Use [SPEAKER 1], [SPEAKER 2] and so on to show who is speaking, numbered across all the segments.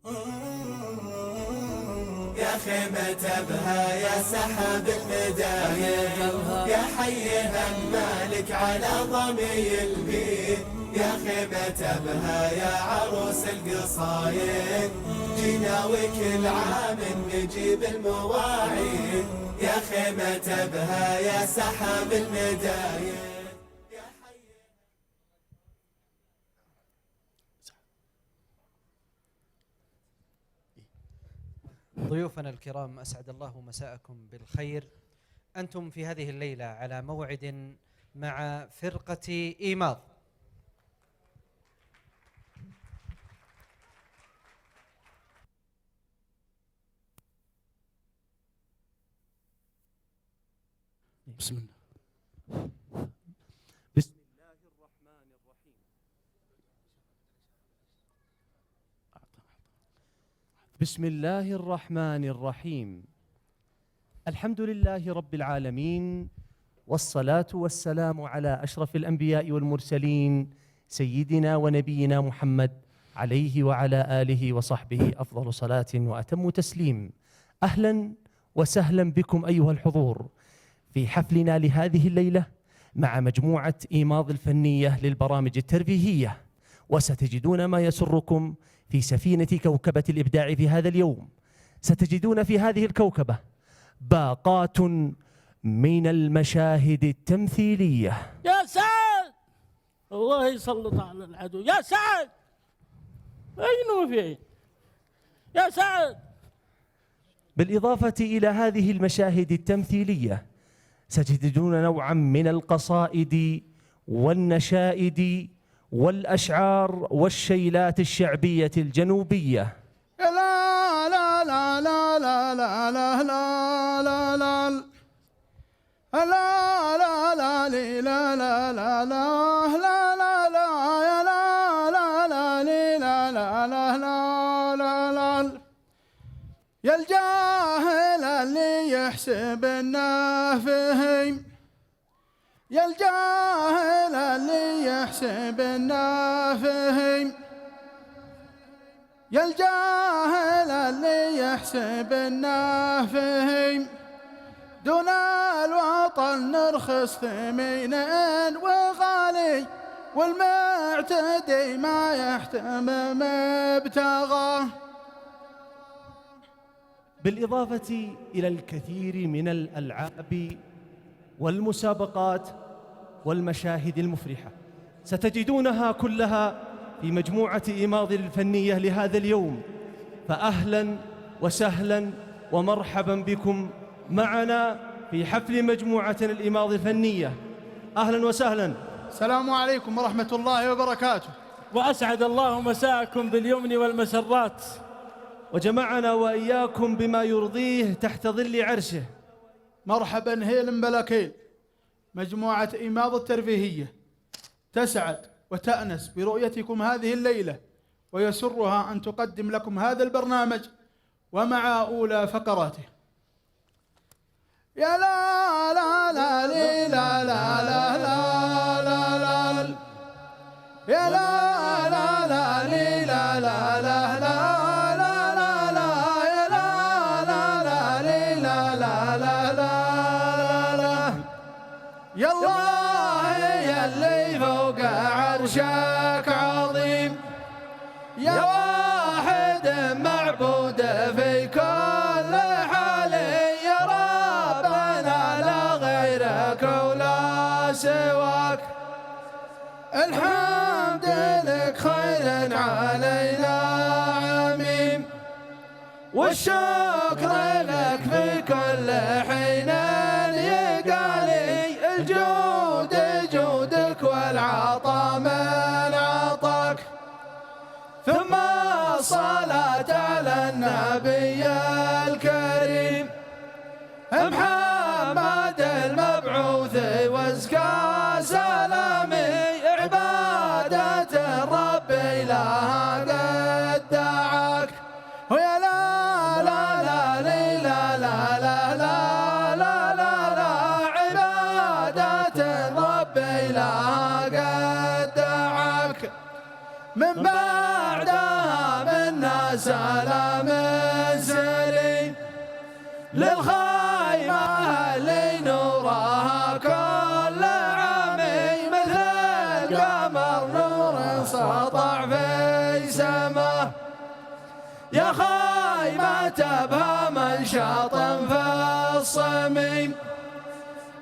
[SPEAKER 1] يا خيمة أبها يا سحاب المداير، يا حيها مالك على ضمي البيت. يا خيمة أبها يا عروس القصايد، جينا وكل عام نجيب المواعيد. يا خيمة أبها يا سحاب المداير.
[SPEAKER 2] ضيوفنا الكرام، أسعد الله مساءكم بالخير. أنتم في هذه الليلة على موعد مع فرقة إيماض.
[SPEAKER 3] بسم الله. بسم الله الرحمن الرحيم. الحمد لله رب العالمين، والصلاة والسلام على أشرف الأنبياء والمرسلين سيدنا ونبينا محمد عليه وعلى آله وصحبه أفضل صلاة وأتم تسليم. أهلا وسهلا بكم أيها الحضور في حفلنا لهذه الليلة مع مجموعة إيماض الفنية للبرامج الترفيهية، وستجدون ما يسركم في سفينة كوكبة الإبداع في هذا اليوم. ستجدون في هذه الكوكبة باقات من المشاهد التمثيلية.
[SPEAKER 4] يا سعد، الله يسلط على العدو. يا سعد، أين فين؟ يا سعد.
[SPEAKER 3] بالإضافة إلى هذه المشاهد التمثيلية ستجدون نوعا من القصائد والنشائد والأشعار والشيلات الشعبية الجنوبية.
[SPEAKER 5] لا لا لا لا لا لا لا لا لا لا لا لا لا لا لا لا لا لا لا يا لا لا لا لا لا لا لا لا يا الجاهل اللي يحسب انه فهم، يا الجاهل اللي يحسب انه فهم، يا الجاهل اللي يحسب انه فهم. دون الوطن نرخص ثمين وغالي، والمعتدي ما يحتم مبتغاه.
[SPEAKER 3] بالإضافة إلى الكثير من الألعاب والمسابقات والمشاهد المفرحة ستجدونها كلها في مجموعة إيماض الفنية لهذا اليوم. فأهلا وسهلا ومرحبا بكم معنا في حفل مجموعة الإيماض الفنية. أهلا وسهلا.
[SPEAKER 5] السلام عليكم ورحمة الله وبركاته.
[SPEAKER 4] وأسعد الله مساءكم باليمن والمسرات،
[SPEAKER 3] وجمعنا وإياكم بما يرضيه تحت ظل عرشه.
[SPEAKER 5] مرحبا هيل بلاكيل. مجموعة إيماض الترفيهية تسعد وتأنس برؤيتكم هذه الليلة، ويسرها أن تقدم لكم هذا البرنامج ومع أولى فقراته. يا لا لا لا لا لا لا لا لا لا يا لا لا لا لا لا لا لا يا الله يا اللي فوق عرشك عظيم، يا واحد معبود في كل حال، يا ربنا لا غيرك ولا سواك. الحمد لك خير علينا عميم، والشكر لك في كل حين. الجود جودك والعطاء من عطاك، ثم الصلاة على النبي الكريم محمد المبعوث وازكى سلامي. عبادة الرب إلها قد دعاك. ويا لا لا لا لا لا لا لا من بعدها منا سلام سليم للخيمة اللي نورها كل عامي مثل القمر نور سطع في سماه يا خيمة بها منشط في الصميم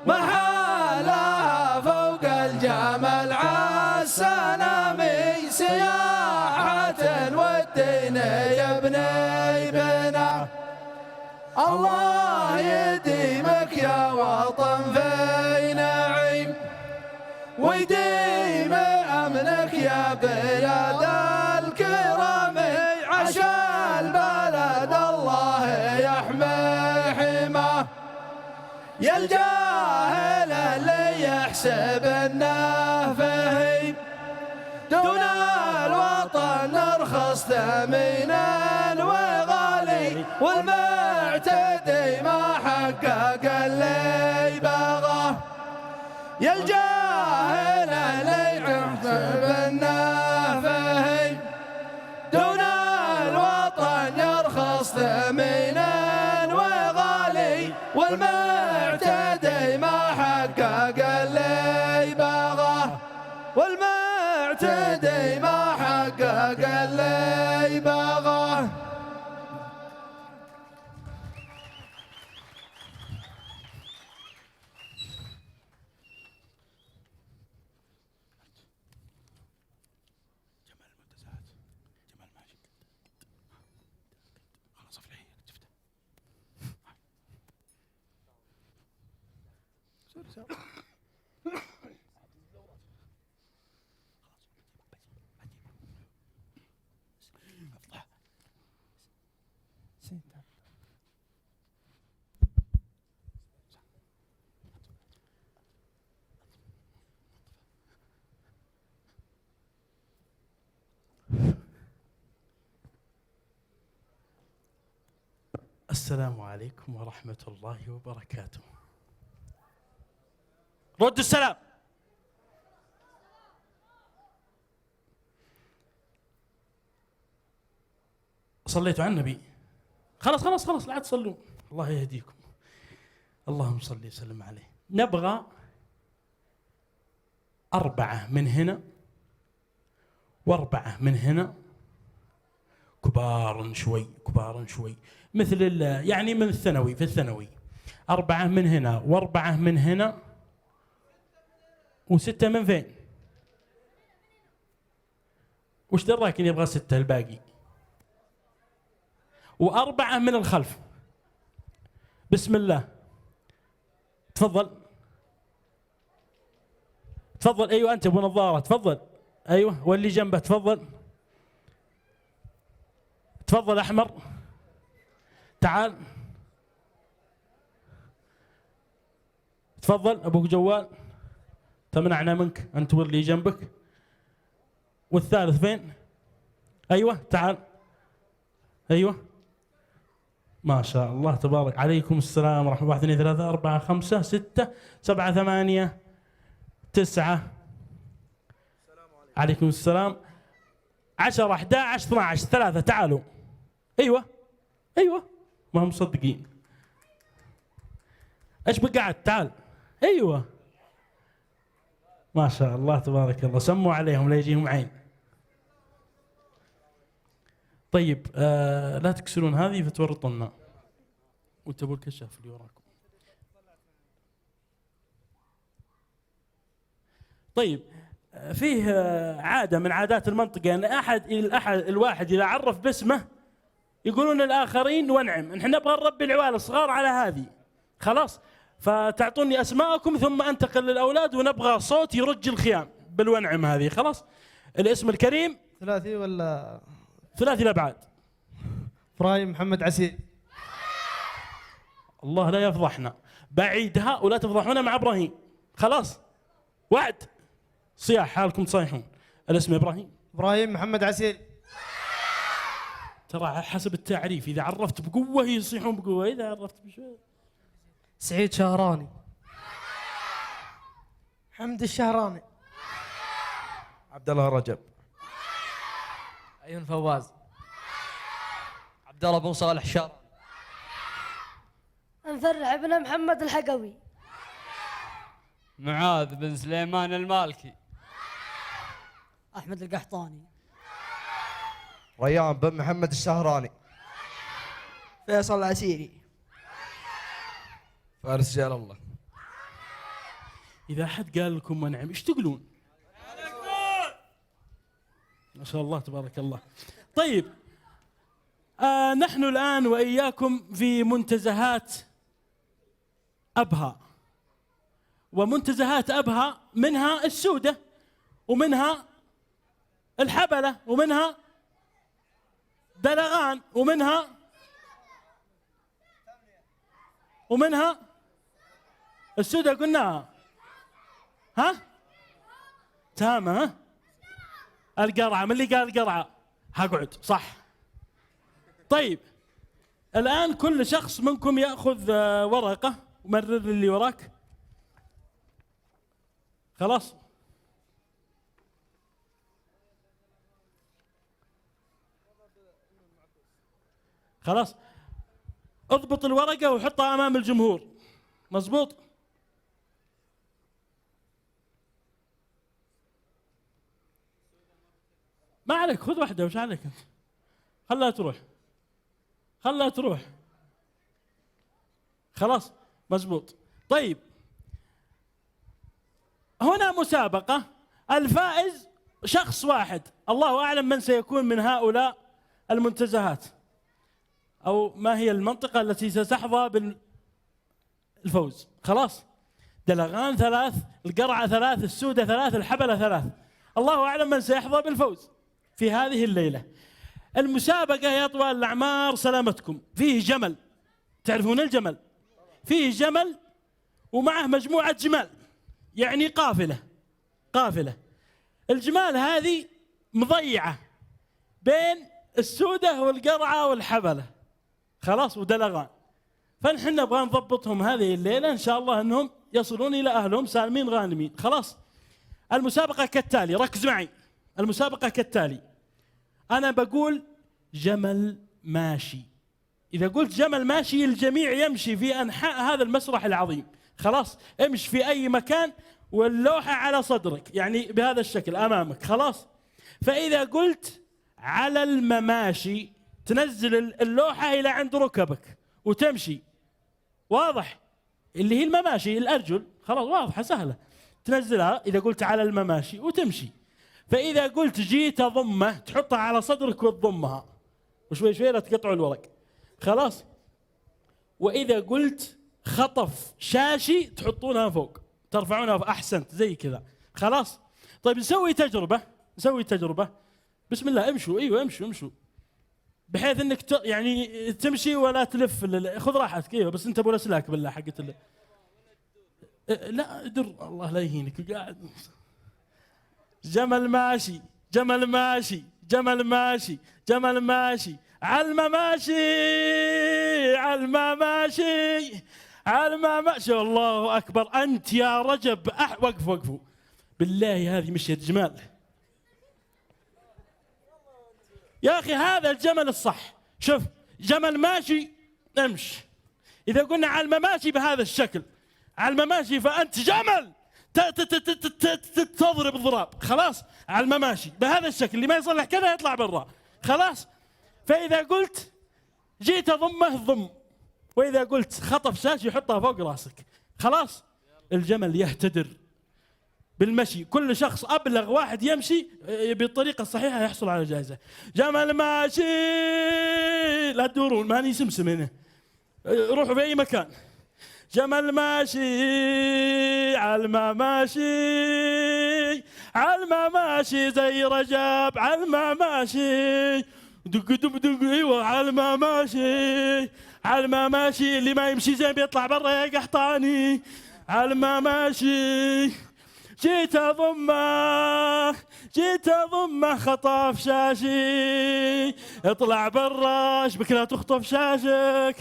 [SPEAKER 5] محالها فوق الجمل عالسنامي سياحة والدين يبني بنا الله يديمك يا وطن في نعيم ويديم أمنك يا بلاد الكرام عشا البلد الله يحمي حماه يا الجاهل اللي يحسب انه فهيم دون الوطن نرخص ثمينا وغالي والمعتدي ما حقق اللي بغاه يا الجاهل اللي يحسب انه فهيم دون الوطن يرخص ثمينا وغالي والمعتدي ما حقق اللي بغاه والمعتدي ما حقق اللي بغاه
[SPEAKER 4] السلام عليكم ورحمة الله وبركاته. رد السلام. صليتوا على النبي؟ خلاص لا تصلوا، الله يهديكم. اللهم صل وسلم عليه. نبغى 4 من هنا و4 من هنا، كبار شوي مثل يعني من الثانوي، في الثانوي 4 من هنا و4 من هنا و6 من فين؟ وش دراك اني ابغى 6 الباقي؟ و4 من الخلف. بسم الله. تفضل ايوه انت ابو نظاره، تفضل ايوه، واللي جنبه تفضل احمر، تعال تفضل ابوك جوال، تمنعنا منك انت واللي جنبك. والثالث فين؟ ايوه تعال، ايوه ما شاء الله تبارك. عليكم السلام ورحمه الله. 1 2 3 4 5 6 7 8 9. عليكم السلام. 10 11 12 3. تعالوا. ايوه ما هم مصدقين. ايش بقعد؟ تعال. ايوه ما شاء الله تبارك الله. سموا عليهم لا يجيهم عين. طيب لا تكسرون هذه فتورطونا. وانت ابو الكشاف اللي وراكم. طيب فيه عادة من عادات المنطقة أن الواحد إذا عرف باسمه يقولون الآخرين ونعم. نحن نبغى نربي العوال الصغار على هذه، خلاص؟ فتعطوني أسماءكم ثم أنتقل للأولاد، ونبغى صوت يرج الخيام بالونعم هذه، خلاص؟ الاسم الكريم
[SPEAKER 5] ثلاثي ولا
[SPEAKER 4] ثلاثي الأبعاد.
[SPEAKER 5] إبراهيم محمد عسير.
[SPEAKER 4] الله لا يفضحنا. بعيدها ولا تفضحونا مع إبراهيم، خلاص؟ وعد صياح، حالكم تصيحون. الاسم إبراهيم
[SPEAKER 5] محمد عسير.
[SPEAKER 4] ترى حسب التعريف، إذا عرفت بقوة يصيحون بقوة، إذا عرفت بشوي.
[SPEAKER 5] سعيد شهراني. حمد الشهراني.
[SPEAKER 6] عبد الله رجب.
[SPEAKER 5] عيون فواز.
[SPEAKER 6] عبد الله بن صالح الشارع.
[SPEAKER 7] نفرح ابن محمد الحقوي.
[SPEAKER 8] معاذ بن سليمان المالكي.
[SPEAKER 9] أحمد القحطاني.
[SPEAKER 10] ريان بن محمد السهراني.
[SPEAKER 11] فيصل العسيري.
[SPEAKER 12] فارس جلال الله.
[SPEAKER 4] إذا حد قال لكم ونعم إيش تقولون؟ ما شاء الله تبارك الله. طيب نحن الآن وإياكم في منتزهات أبها، ومنتزهات أبها منها السودة ومنها الحبلة ومنها دلغان ومنها السودة قلناها. ها؟ تامة. ها؟ القرعة. من اللي قال القرعة؟ هقعد صح. طيب الآن كل شخص منكم يأخذ ورقة ومرر اللي وراك. خلاص خلاص اضبط الورقة وحطها أمام الجمهور. مزبوط؟ ما عليك، خذ واحدة. وش عليك أنت؟ خلها تروح. خلاص مزبوط. طيب هنا مسابقة، الفائز شخص واحد، الله أعلم من سيكون من هؤلاء المنتزهات، أو ما هي المنطقة التي ستحظى بالفوز. خلاص دلغان 3، القرعة 3، السودة 3، الحبلة 3. الله أعلم من سيحظى بالفوز في هذه الليلة. المسابقة يا طوال الأعمار سلامتكم فيه جمل، تعرفون الجمل؟ فيه جمل ومعه مجموعة جمال، يعني قافلة. الجمال هذه مضيعة بين السودة والقرعة والحبلة، خلاص، ودلغان. فنحن نبغى نضبطهم هذه الليلة إن شاء الله أنهم يصلون إلى أهلهم سالمين غانمين. خلاص المسابقة كالتالي، ركز معي. المسابقة كالتالي، أنا بقول جمل ماشي. إذا قلت جمل ماشي الجميع يمشي في أنحاء هذا المسرح العظيم. خلاص امشي في أي مكان واللوحة على صدرك، يعني بهذا الشكل أمامك. خلاص. فإذا قلت على المماشي تنزل اللوحة إلى عند ركبك وتمشي. واضح؟ اللي هي المماشي، الأرجل. خلاص واضحة سهلة، تنزلها إذا قلت على المماشي وتمشي. فإذا قلت جيت أضمه تحطها على صدرك وتضمها، وشوي شوي لا تقطعوا الورق. خلاص. وإذا قلت خطف شاشي تحطونها فوق، ترفعونها أحسنت زي كذا. خلاص. طيب نسوي تجربة. بسم الله. امشوا. ايوه امشوا بحيث انك يعني تمشي ولا تلف. خذ راحتك. ايوه بس انت ابو الاسلاك بالله حقت لا در الله لا يهينك. قاعد جمل ماشي على المماشي. الله اكبر. انت يا رجب. وقفوا بالله، هذه مشيت جمال يا أخي. هذا الجمل الصح. شوف جمل ماشي امشي. إذا قلنا على المماشي بهذا الشكل، على المماشي فأنت جمل تضرب الضراب. خلاص. على المماشي بهذا الشكل، اللي ما يصلح كذا يطلع برا. خلاص. فإذا قلت جيت أضمه ضم، وإذا قلت خطف شاشي يحطها فوق راسك. خلاص. الجمل يهتدر بالمشي. كل شخص أبلغ واحد يمشي بالطريقة الصحيحة يحصل على جائزة. جمل ماشي. لا تدورون، ماني سمسم هنا، روحوا في أي مكان. جمل ماشي على المماشي زي رجب على المماشي. دق ايوه على المماشي. اللي ما يمشي زين بيطلع برا يا قحطاني. على المماشي جيت أضمه خطف شاشي. اطلع برا، اشبك لا تخطف شاشك.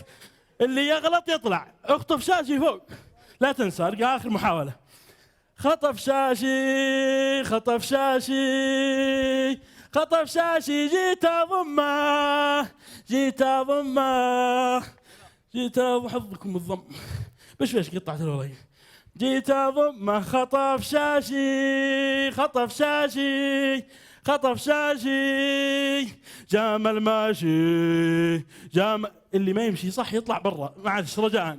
[SPEAKER 4] اللي يغلط يطلع. اخطف شاشي فوق، لا تنسى. ارجع آخر محاولة. خطف شاشي خطف شاشي جيت أضمه جيت أضمه جيت حظكم الضم بش قطعت الوضعية جيت أضمه خطف شاشي خطف شاشي خطف شاشي جامل ماشي جامل اللي ما يمشي صح يطلع برا معلش رجاء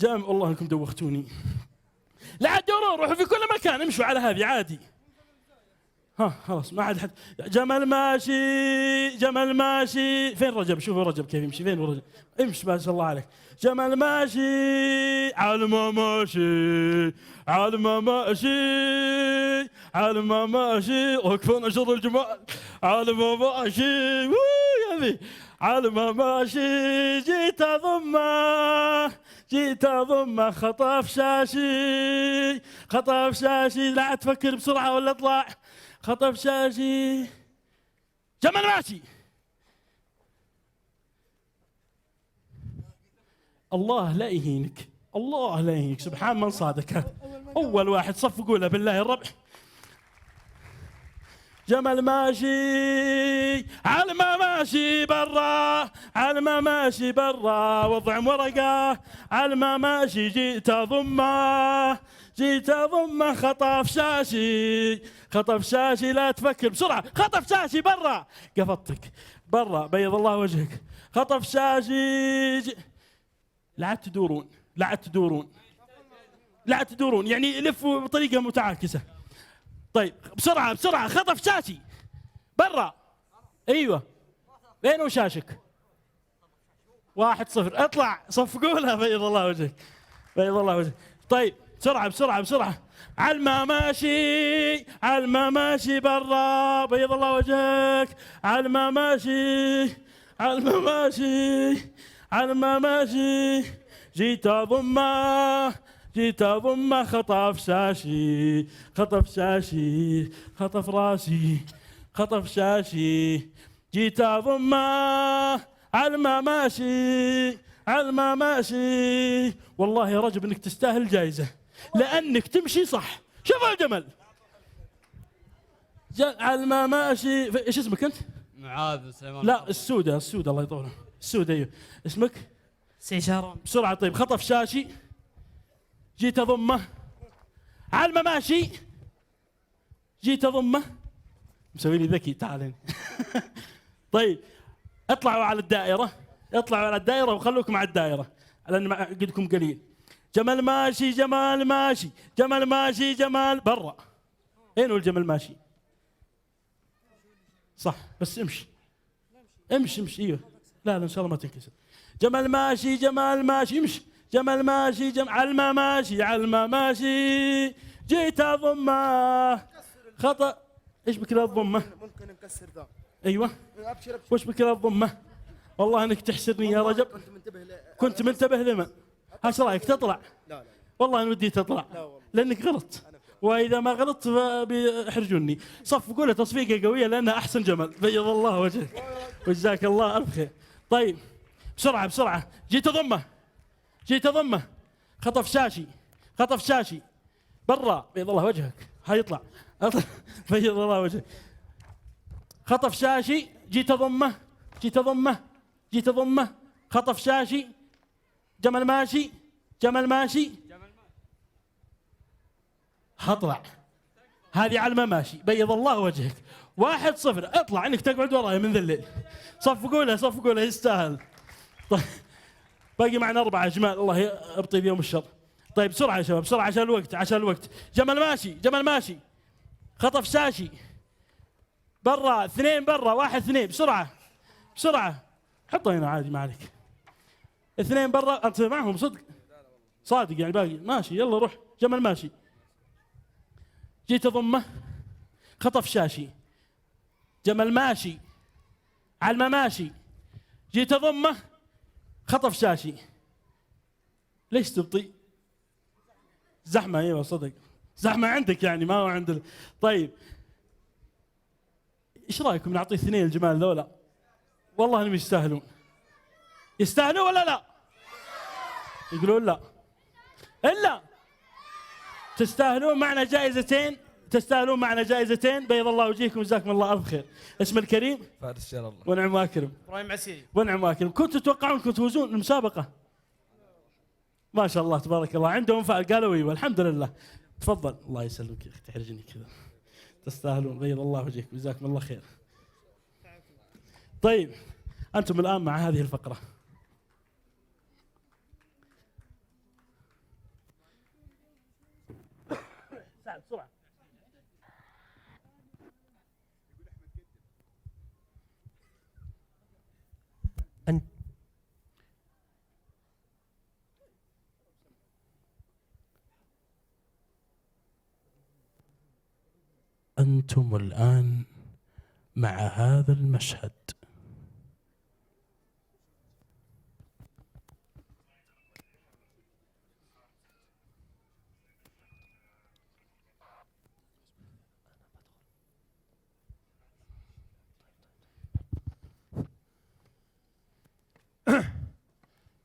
[SPEAKER 4] والله انكم دوختوني لا عاد دوروا روحوا في كل مكان امشوا على هذه عادي ها خلاص ما عاد حد جمل ماشي جمل ماشي فين رجب شوفوا رجب كيف يمشي فين رجب امشي ما شاء الله عليك جمل ماشي علمه ماشي علمه ماشي علمه ماشي وكفون شر الجمال علمه ماشي يا ذي علمه ماشي جيت أضمه جيت أضمه خطف شاشي خطف شاشي لا تفكر بسرعة ولا اطلع خطف شاشي جمل ماشي الله لا يهينك الله لا يهينك سبحان من صادك أول واحد صفقوا له بالله الربح جمل ماشي علمه ماشي برا علمه ماشي برا وضع ورقة علمه ماشي جيت أضمه جيت أضمه خطف شاشي خطف شاشي لا تفكر بسرعة خطف شاشي برا قفطتك برا بيض الله وجهك خطف شاشي لا تدورون لا تدورون لا تدورون يعني لفوا بطريقة متعاكسة طيب بسرعة بسرعة خطف شاشي برا ايوه وين وشاشك 1-0 اطلع صفقوا لها بيض الله وجهك بيض الله وجهك طيب بسرعة بسرعة بسرعة علمه ماشي علمه ماشي برا بيض الله وجهك علمه ماشي علمه ماشي علمه ماشي جيت أضمه جيت أضمه خطف شاشي خطف شاشي خطف راسي خطف شاشي جيت أضمه علمه ماشي علمه ماشي والله يا رجل انك تستاهل جائزة لأنك تمشي صح شوف الجمل علمه ماشي ايش اسمك انت؟
[SPEAKER 8] معاذ سليمان
[SPEAKER 4] لا السودة الله يطوله السودة ايوه اسمك؟
[SPEAKER 11] سيشارون
[SPEAKER 4] بسرعة طيب خطف شاشي جيت أضمه علمه ماشي جيت أضمه مسوي لي ذكي تعالين طيب اطلعوا على الدائرة اطلعوا على الدائرة وخلوكم على الدائرة لأن قدكم قليل جمل ماشي جمال ماشي جمل ماشي جمال برا اين هو الجمل ماشي صح بس امشي امشي امشي ايوه لا ان شاء الله ما تنكسر جمل ماشي جمال ماشي امشي جمل ماشي علمه ماشي علمه ماشي جيت أضمه خطأ ايش بك لا تضمه
[SPEAKER 5] ممكن نكسر ذا
[SPEAKER 4] ايوه
[SPEAKER 5] ابشر
[SPEAKER 4] وش بك لا تضمه والله انك تحسرني يا رجب كنت منتبه لما ايش رايك تطلع
[SPEAKER 5] لا
[SPEAKER 4] والله انا ودي تطلع لانك غلط واذا ما غلطت بيحرجوني صفقوا له تصفيقه قويه لانها احسن جمل بيض الله وجهك وجزاك الله الف خير طيب بسرعه بسرعه جيت أضمه جيت أضمه خطف شاشي خطف شاشي برا بيض الله وجهك هيطلع بيض الله وجهك خطف شاشي جيت أضمه جيت أضمه جيت أضمه خطف شاشي جمل ماشي جمل ماشي هطلع هذه علمه ماشي بيض الله وجهك 1-0 اطلع انك تقعد وراي من ذا الليل صفقوا له يستاهل طيب باقي معنا 4 أجمال الله يبطي بيوم الشر طيب بسرعة يا شباب بسرعة عشان الوقت جمل ماشي جمل ماشي خطف شاشي برا 2 برا 1-2 بسرعة حطه هنا عادي ما عليك 2 برا انت معهم صادق يعني باقي ماشي يلا روح جمل ماشي جيت أضمه خطف شاشي جمل ماشي علمه ماشي جيت أضمه خطف شاشي ليش تبطي زحمة ايوه صدق زحمة عندك يعني ما هو عند طيب ايش رايكم نعطي 2 الجمال ذولا والله انهم يستاهلون ولا لا يقولون لا الا تستاهلون معنا جائزتين تستاهلون معنا جائزتين، بيض الله وجهكم وجزاكم الله ألف خير. اسم الكريم
[SPEAKER 8] فارس شر الله.
[SPEAKER 4] ونعم واكرم.
[SPEAKER 11] ابراهيم عسيري.
[SPEAKER 4] ونعم واكرم. كنتوا تتوقعون كنتوا تفوزون المسابقة؟ ما شاء الله تبارك الله، عندهم فعل قالوا ايوه الحمد لله. تفضل. الله يسلمك يا اخي، تحرجني كذا. تستاهلون، بيض الله وجهكم وجزاكم الله خير. طيب أنتم الآن مع هذه الفقرة. بسرعة. أنتم الآن مع هذا المشهد.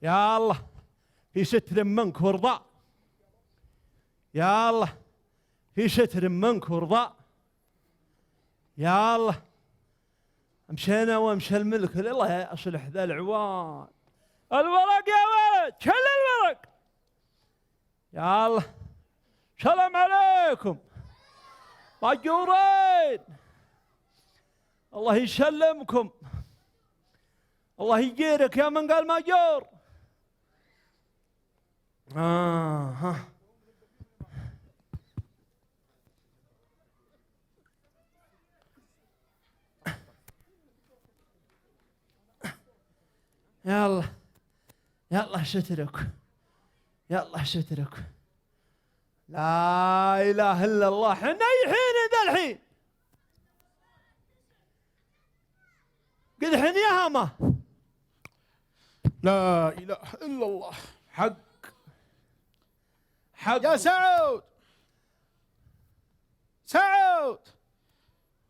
[SPEAKER 5] يا الله في ستر منك ورضا، يا الله في ستر منك ورضا، يا الله مشينا ومشى الملك لله أصلح ذا العوان. الورق يا ولد، شل الورق. يا الله سلام عليكم مأجورين، الله يسلمكم، الله يجيرك يا من قال مأجور. يلا يلا سترك، يلا سترك. لا إله إلا الله. حنا أي حين ذا الحين؟ قد حين يا هما.
[SPEAKER 6] لا إله إلا الله.
[SPEAKER 5] حق حق
[SPEAKER 6] يا سعود، سعود.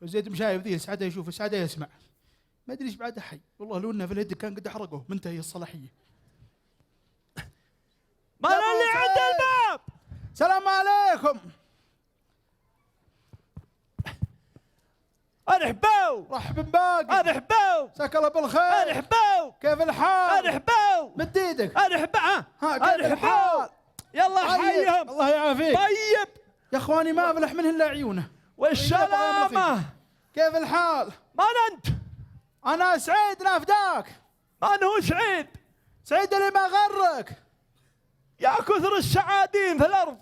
[SPEAKER 6] وزيد مشايف ذي سعده يشوف سعده يسمع، ما ادري ايش بعد حي والله. لو انه في الهد كان قد حرقه منتهي الصلاحيه.
[SPEAKER 5] ما أنا اللي عند الباب.
[SPEAKER 6] السلام عليكم.
[SPEAKER 5] ارحبوا.
[SPEAKER 6] رحب باقي.
[SPEAKER 5] ارحبوا.
[SPEAKER 6] مساك الله بالخير.
[SPEAKER 5] ارحبوا.
[SPEAKER 6] كيف الحال؟
[SPEAKER 5] ارحبوا.
[SPEAKER 6] مد ايدك.
[SPEAKER 5] ارحبوا.
[SPEAKER 6] ها كيف الحال؟
[SPEAKER 5] يلا حيهم.
[SPEAKER 6] الله يعافيك.
[SPEAKER 5] طيب
[SPEAKER 6] يا اخواني ما افلح منه الا عيونه.
[SPEAKER 5] والسلامة.
[SPEAKER 6] كيف الحال؟
[SPEAKER 5] من انت؟
[SPEAKER 6] انا سعيد نافداك.
[SPEAKER 5] من هو سعيد؟
[SPEAKER 6] سعيد اللي ما غرك.
[SPEAKER 5] يا كثر السعادين في الارض.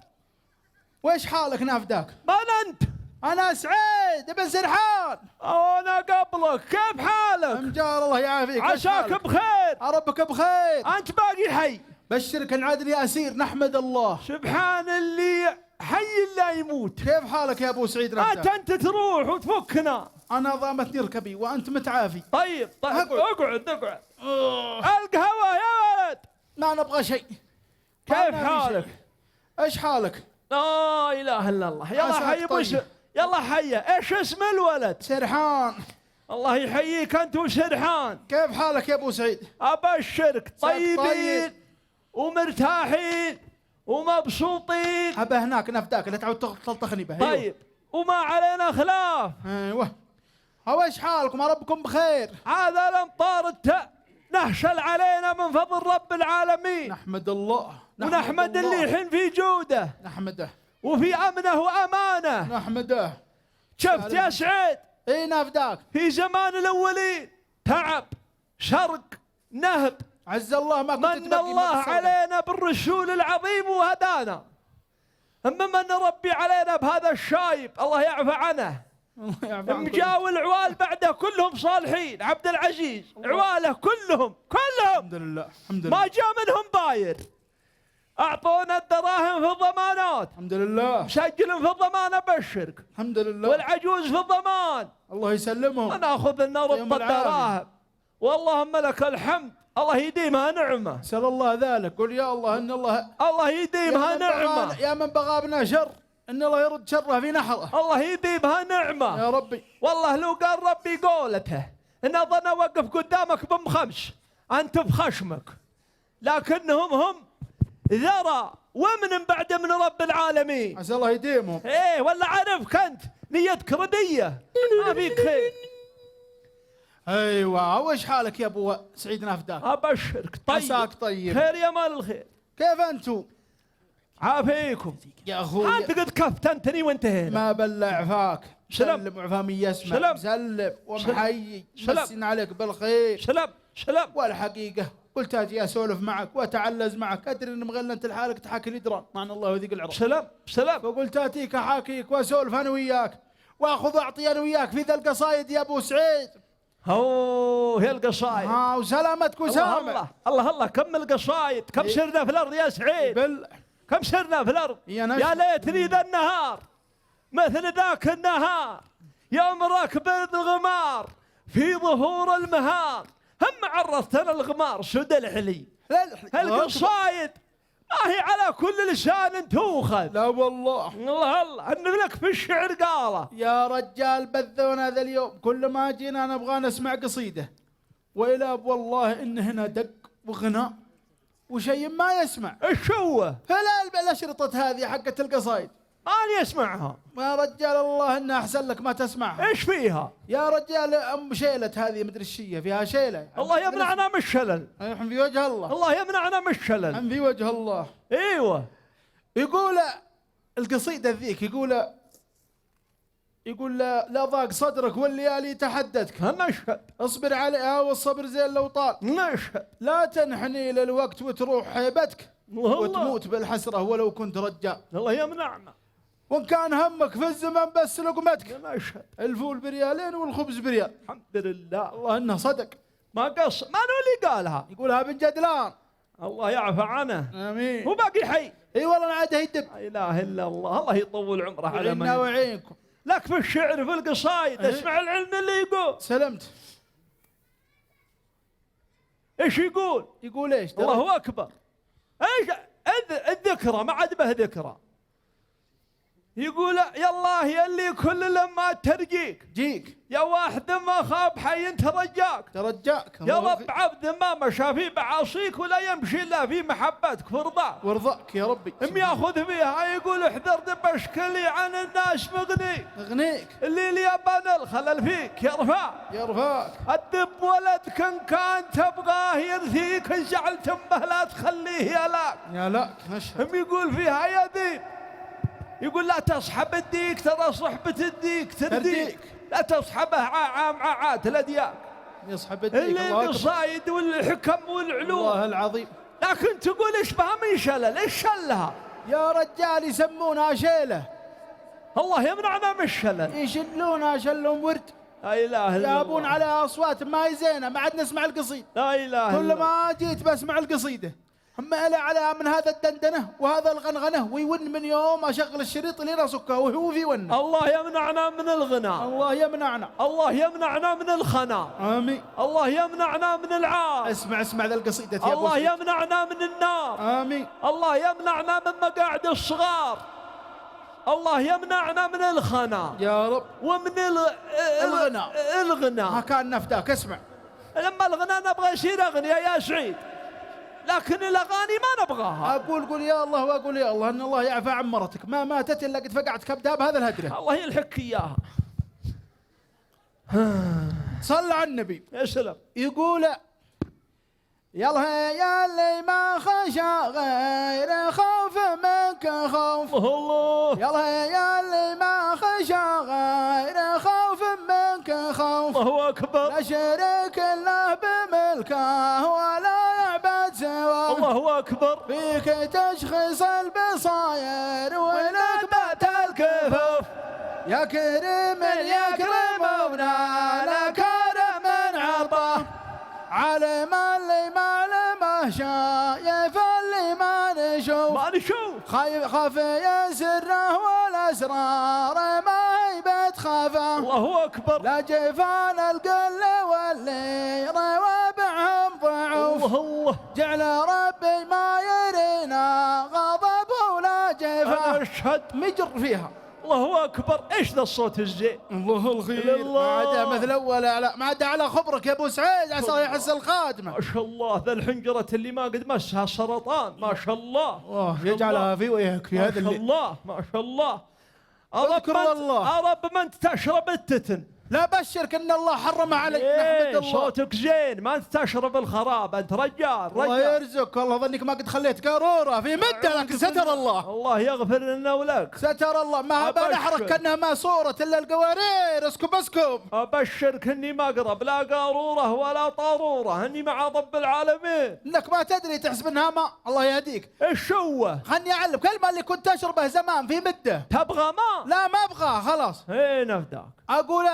[SPEAKER 6] ويش حالك نافداك؟
[SPEAKER 5] من انت؟
[SPEAKER 6] انا سعيد ابن سرحان.
[SPEAKER 5] انا قبلك، كيف حالك؟
[SPEAKER 6] امجار الله يعافيك.
[SPEAKER 5] عساك بخير.
[SPEAKER 6] ربك بخير.
[SPEAKER 5] انت باقي حي.
[SPEAKER 6] بشرك ان عادني اسير. نحمد الله.
[SPEAKER 5] سبحان اللي حي لا يموت.
[SPEAKER 6] كيف حالك يا ابو سعيد نافداك؟
[SPEAKER 5] انت تروح وتفكنا.
[SPEAKER 6] انا ضامتني ركبي وانت متعافي.
[SPEAKER 5] طيب اقعد اقعد. القهوة يا ولد.
[SPEAKER 6] ما نبغى شيء.
[SPEAKER 5] كيف حالك؟
[SPEAKER 6] ايش حالك؟
[SPEAKER 5] لا اله الا الله. يلا حي
[SPEAKER 6] طيب.
[SPEAKER 5] يلا حي. ايش اسم الولد؟
[SPEAKER 6] سرحان.
[SPEAKER 5] الله يحييك انت وسرحان.
[SPEAKER 6] كيف حالك يا ابو سعيد؟
[SPEAKER 5] ابشرك طيبين
[SPEAKER 6] طيب.
[SPEAKER 5] ومرتاحين ومبسوطين.
[SPEAKER 6] ابى هناك نافداك لا تعود تلطخني به.
[SPEAKER 5] طيب وما علينا خلاف.
[SPEAKER 6] ايوه. ايش حالكم؟ ربكم بخير.
[SPEAKER 5] هذا الامطار نهشل علينا من فضل رب العالمين.
[SPEAKER 6] نحمد الله.
[SPEAKER 5] ونحمد اللي يحن في جوده.
[SPEAKER 6] نحمده.
[SPEAKER 5] وفي امنه وامانه.
[SPEAKER 6] نحمده.
[SPEAKER 5] شفت يا سعيد؟
[SPEAKER 6] اي نافداك.
[SPEAKER 5] في زمان الاولين تعب شرق نهب.
[SPEAKER 6] عز الله ما كنت
[SPEAKER 5] من الله علينا بالرسول العظيم وهدانا. اما من ربي علينا بهذا الشايب الله يعفى عنه. مجاو العوال بعده كلهم صالحين. عبد العزيز عواله كلهم
[SPEAKER 6] الحمد لله. الحمد لله.
[SPEAKER 5] ما جاء منهم باير. اعطونا الدراهم في الضمانات.
[SPEAKER 6] الحمد لله.
[SPEAKER 5] مسجل في الضمان ابشرك.
[SPEAKER 6] الحمد لله.
[SPEAKER 5] والعجوز في الضمان.
[SPEAKER 6] الله يسلمهم.
[SPEAKER 5] ناخذ لنا رب الدراهم. واللهم لك الحمد. الله يديمها نعمه.
[SPEAKER 6] اسال الله ذلك. قل يا الله ان
[SPEAKER 5] الله يديمها نعمه.
[SPEAKER 6] يا من بغى بنا شر ان الله يرد شره في نحره.
[SPEAKER 5] الله يديمها نعمه
[SPEAKER 6] يا ربي.
[SPEAKER 5] والله لو قال ربي قولته ان اظن اوقف قدامك بام خمس انت بخشمك، لكنهم هم ذرى ومن بعد من رب العالمين.
[SPEAKER 6] عسى الله يديمهم.
[SPEAKER 5] ايه ولا عارفك انت نيتك رديه ما فيك خير.
[SPEAKER 6] ايوه وش حالك يا ابو سعيد نافداك؟
[SPEAKER 5] ابشرك طيب.
[SPEAKER 6] عساك طيب.
[SPEAKER 5] خير يا مال الخير.
[SPEAKER 6] كيف انتم؟
[SPEAKER 5] عافيكم
[SPEAKER 6] يا اخوي.
[SPEAKER 5] انت قد كفتنتني وانتهينا.
[SPEAKER 6] ما بلع فاك.
[SPEAKER 5] سلم.
[SPEAKER 6] سلم وعفامي يسمع.
[SPEAKER 5] سلم.
[SPEAKER 6] سلم ومحيي.
[SPEAKER 5] سلم.
[SPEAKER 6] مسين عليك بالخير.
[SPEAKER 5] سلام سلام.
[SPEAKER 6] والحقيقه قلت اجي اسولف معك واتعلز معك، ادري ان مغلى انت لحالك تحاكي لي دران، معنى الله وذيك العرب.
[SPEAKER 5] سلام سلام.
[SPEAKER 6] فقلت اتيك احاكيك واسولف انا وياك واخذ اعطي انا وياك في ذا القصايد يا ابو سعيد.
[SPEAKER 5] اوه يا القصايد.
[SPEAKER 6] ها وسلامتك وسامع.
[SPEAKER 5] الله الله الله كم القصايد كم سرنا في الارض يا سعيد. كم سرنا في الارض.
[SPEAKER 6] يا
[SPEAKER 5] ليتني ذا النهار مثل ذاك النهار يوم راكب الغمار في ظهور المهار، هم عرفتنا الغمار سود الحلي. القصايد ما هي على كل لسان تؤخذ.
[SPEAKER 6] لا والله.
[SPEAKER 5] الله الله ان لك في الشعر قاله.
[SPEAKER 6] يا رجال بذونا ذا اليوم كل ما جينا نبغى نسمع قصيده وإلى والله ان هنا دق وغناء وشيء ما يسمع.
[SPEAKER 5] ايش هو؟
[SPEAKER 6] الاشرطه هذه حقت القصايد
[SPEAKER 5] أنا أسمعها.
[SPEAKER 6] يا رجال الله إنها أحسن لك ما تسمعها.
[SPEAKER 5] إيش فيها؟
[SPEAKER 6] يا رجال أم شيلة هذه مدري الشية فيها شيلة.
[SPEAKER 5] الله يمنعنا من الشلل.
[SPEAKER 6] نحن في وجه الله.
[SPEAKER 5] الله يمنعنا من الشلل.
[SPEAKER 6] نحن في وجه الله.
[SPEAKER 5] أيوة.
[SPEAKER 6] يقول القصيدة ذيك يقول لا ضاق صدرك والليالي تحدتك.
[SPEAKER 5] نشهد.
[SPEAKER 6] اصبر عليها والصبر زين لو طال.
[SPEAKER 5] نشهد.
[SPEAKER 6] لا تنحني للوقت وتروح هيبتك وتموت بالحسرة ولو كنت رجال.
[SPEAKER 5] الله يمنعنا.
[SPEAKER 6] وان كان همك في الزمن بس لقمتك.
[SPEAKER 5] نشهد.
[SPEAKER 6] الفول بريالين والخبز بريال.
[SPEAKER 5] الحمد لله.
[SPEAKER 6] الله انه صدق.
[SPEAKER 5] ما قص ما اللي قالها.
[SPEAKER 6] يقولها بن جدلان.
[SPEAKER 5] الله يعفى عنه.
[SPEAKER 6] امين.
[SPEAKER 5] هو باقي حي.
[SPEAKER 6] اي والله عاد يدب.
[SPEAKER 5] لا اله الا الله. الله يطول عمره على ما
[SPEAKER 6] عيننا وعينكم.
[SPEAKER 5] لك في الشعر في القصايد اسمع العلم اللي يقول.
[SPEAKER 6] سلمت.
[SPEAKER 5] ايش يقول؟
[SPEAKER 6] يقول ايش؟
[SPEAKER 5] الله اكبر. ايش الذكرى ما عاد به ذكرى. يقول يا الله يا اللي كل لما ترجيك
[SPEAKER 6] جيك
[SPEAKER 5] يا واحد ما خاب حي ترجاك يا رب عبد ما مشى في معاصيك ولا يمشي الا في محبتك ورضاك
[SPEAKER 6] ورضاك يا ربي.
[SPEAKER 5] ياخذ فيها يقول احذر دبشكلي عن الناس
[SPEAKER 6] مغنيك
[SPEAKER 5] اللي اليابان الخلل فيك
[SPEAKER 6] يرفاك
[SPEAKER 5] الدب ولدك ان كان تبغاه يرثيك ان زعلت به لا تخليه
[SPEAKER 6] يا لاك
[SPEAKER 5] هم يقول فيها يا ذيب يقول لا تصحب الديك ترى صحبة الديك ترديك لا تصحبه عات الأدياك
[SPEAKER 6] يصحب الديك
[SPEAKER 5] اللي القصايد والحكم والعلوم
[SPEAKER 6] الله العظيم.
[SPEAKER 5] لكن تقول ايش بها من شلل ايش شلها
[SPEAKER 6] يا رجال يسمونها شيلة.
[SPEAKER 5] الله يمنعنا من الشلل
[SPEAKER 6] يشلونها شلهم ورد.
[SPEAKER 5] لا اله الا الله
[SPEAKER 6] يابون عليها اصوات ما هي زينه ما عاد نسمع القصيد.
[SPEAKER 5] لا اله الا
[SPEAKER 6] كل ما جيت بسمع القصيده هم على من هذا الدندنه وهذا الغنغنه ويون من يوم اشغل الشريط لين اسكه وهو في ون.
[SPEAKER 5] الله يمنعنا من الغناء.
[SPEAKER 6] الله يمنعنا.
[SPEAKER 5] الله يمنعنا من الخنا.
[SPEAKER 6] امين.
[SPEAKER 5] الله يمنعنا من العار.
[SPEAKER 6] اسمع ذا القصيده يا
[SPEAKER 5] الله يمنعنا من النار.
[SPEAKER 6] امين.
[SPEAKER 5] الله يمنعنا من مقاعد الصغار. الله يمنعنا من الخنا
[SPEAKER 6] يا رب
[SPEAKER 5] ومن الغناء.
[SPEAKER 6] ما كان نفداك. اسمع
[SPEAKER 5] لما الغناء نبغى يصير اغنياء يا سعيد لكن الاغاني ما نبغاها.
[SPEAKER 6] قول يا الله واقول يا الله ان الله يعفى عن مرتك ما ماتت الا قد فقعت كبدها بهذا الهدره.
[SPEAKER 5] الله يلحق اياها.
[SPEAKER 6] صل على النبي.
[SPEAKER 5] يا سلام.
[SPEAKER 6] يقول يلا يا اللي ما خشى غير خوف منك خوف.
[SPEAKER 5] الله.
[SPEAKER 6] يلا يا اللي ما خشى غير خوف منك خوف.
[SPEAKER 5] الله اكبر.
[SPEAKER 6] لا شريك له بملكه ولا يعبد سواه.
[SPEAKER 5] الله اكبر.
[SPEAKER 6] فيك تشخيص البصاير ونكبة الكفوف. يا كريم يكرمنا لك من عطاه. علم اللي ما لمه شايف اللي ما نشوف. خاف يسره والاسرار ما هي بتخافه.
[SPEAKER 5] الله اكبر.
[SPEAKER 6] لا جفان القل واللي روابعهم ضعوف.
[SPEAKER 5] الله
[SPEAKER 6] جعل ربي ما يرينا غضب ولا جفا.
[SPEAKER 5] اشهد
[SPEAKER 6] مجر فيها.
[SPEAKER 5] الله أكبر. إيش ذا الصوت الزين؟
[SPEAKER 6] الله الخير. ما عدا مثل أول، لا ما عدا على خبرك يا أبو سعيد، عسى يحس الخادمة.
[SPEAKER 5] ما شاء الله ذا الحنجرة اللي ما قد مسها السرطان، ما شاء الله.
[SPEAKER 6] الله يجعلها في وجهك في هذا
[SPEAKER 5] ما شاء الله ما شاء الله.
[SPEAKER 6] اذكر الله.
[SPEAKER 5] أرب ما أنت تشرب التتن.
[SPEAKER 6] لا بشرك ان الله حرم عليك.
[SPEAKER 5] إيه
[SPEAKER 6] نحمد الله.
[SPEAKER 5] صوتك زين، ما أنت تشرب الخراب، أنت رجال
[SPEAKER 6] الله
[SPEAKER 5] رجال.
[SPEAKER 6] يرزقك، والله ظنك ما قد خليت قارورة في مدة، لكن ستر الله.
[SPEAKER 5] الله يغفر لنا ولك.
[SPEAKER 6] ستر الله. ما
[SPEAKER 5] أبشر.
[SPEAKER 6] بنحرك كأنها ما صورة إلا القوارير. اسكب اسكب.
[SPEAKER 5] أبشرك إني ما أقرب لا قارورة ولا طارورة، إني مع رب العالمين.
[SPEAKER 6] انك ما تدري تحسب انها ماء. الله يهديك.
[SPEAKER 5] إيش سوى؟
[SPEAKER 6] خلني اعلمك الماء اللي كنت اشربه زمان في مدة.
[SPEAKER 5] تبغى ماء؟
[SPEAKER 6] لا ما ابغى خلاص.
[SPEAKER 5] إيه نفداك.
[SPEAKER 6] اقول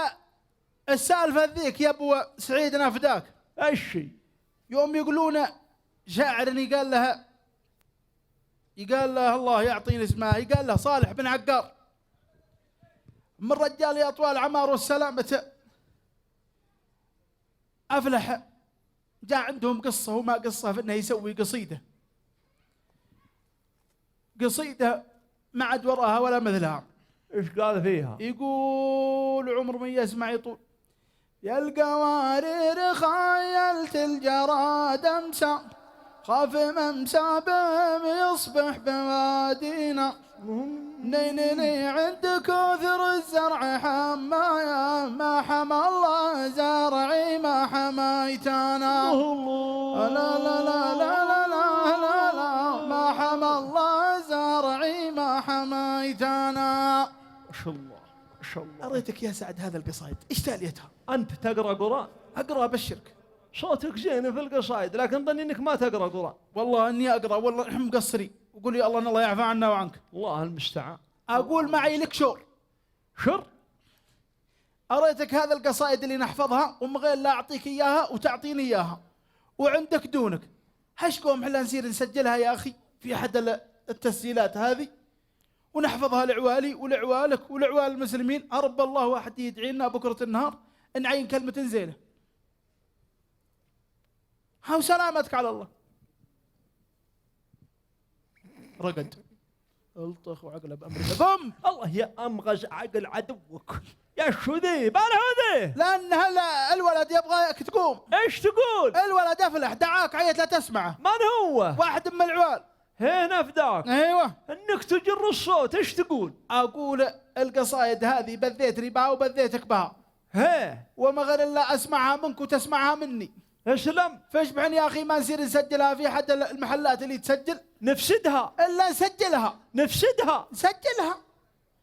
[SPEAKER 6] السالفة ذيك يا ابو سعيد نفداك.
[SPEAKER 5] إيش شي؟
[SPEAKER 6] يوم يقولون شاعر قال لها، يقال له الله يعطيني اسمه، يقال له صالح بن عقار من رجال يا طوال العمار والسلامة أفلح. جاء عندهم قصة وما قصة، في انه يسوي قصيدة ما عاد وراها ولا مثلها.
[SPEAKER 5] إيش قال فيها؟
[SPEAKER 6] يقول عمر من يسمع يطول: يا القوارير خيلت الجراد امسى، خاف ممسى بهم يصبح بوادينا، نيني عند كثر الزرع حمايا، ما حمى الله زرعي ما حميتنا. لا لا لا لا لا لا لا لا، ما حمى الله زرعي ما حميتنا.
[SPEAKER 5] ما شاء الله ما شاء الله.
[SPEAKER 6] أريتك يا سعد هذا القصائد إيش تاليتها؟
[SPEAKER 5] أنت تقرأ قرآن؟
[SPEAKER 6] أقرأ أبشرك.
[SPEAKER 5] صوتك زين في القصائد، لكن ظني إنك ما تقرأ قرآن.
[SPEAKER 6] والله إني أقرأ، والله نحن مقصرين. وقول يا الله إن الله يعفى عنا وعنك.
[SPEAKER 5] الله المستعان.
[SPEAKER 6] أقول معي لك شور.
[SPEAKER 5] شر؟
[SPEAKER 6] أريتك هذا القصائد اللي نحفظها ومن غير لا أعطيك إياها وتعطيني إياها، وعندك دونك. هشكوهم حلا نصير نسجلها يا أخي في أحد التسجيلات هذه، ونحفظها لعوالي ولعوالك ولعوال المسلمين. أرب الله واحد يدعي لنا بكرة النهار نعين كلمة زينة. ها وسلامتك على الله. رقد الطخ وعقله بأمرك. قم.
[SPEAKER 5] الله يا أمغز عقل عدوك يا شذيب. أنا هذي
[SPEAKER 6] لأن هلا الولد يبغاك تقوم.
[SPEAKER 5] إيش تقول؟
[SPEAKER 6] الولد أفلح دعاك عيت لا تسمعه.
[SPEAKER 5] من هو؟
[SPEAKER 6] واحد من العوال.
[SPEAKER 5] هنا فداك.
[SPEAKER 6] ايوه.
[SPEAKER 5] انك تجر الصوت. ايش تقول؟
[SPEAKER 6] اقول القصايد هذه بذيت رباها وبذيتك بها.
[SPEAKER 5] هي
[SPEAKER 6] وما غير الا اسمعها منك وتسمعها مني.
[SPEAKER 5] اسلم.
[SPEAKER 6] فاشبعني يا اخي ما نصير نسجلها في احد المحلات اللي تسجل.
[SPEAKER 5] نفسدها.
[SPEAKER 6] الا نسجلها.
[SPEAKER 5] نفسدها.
[SPEAKER 6] نسجلها.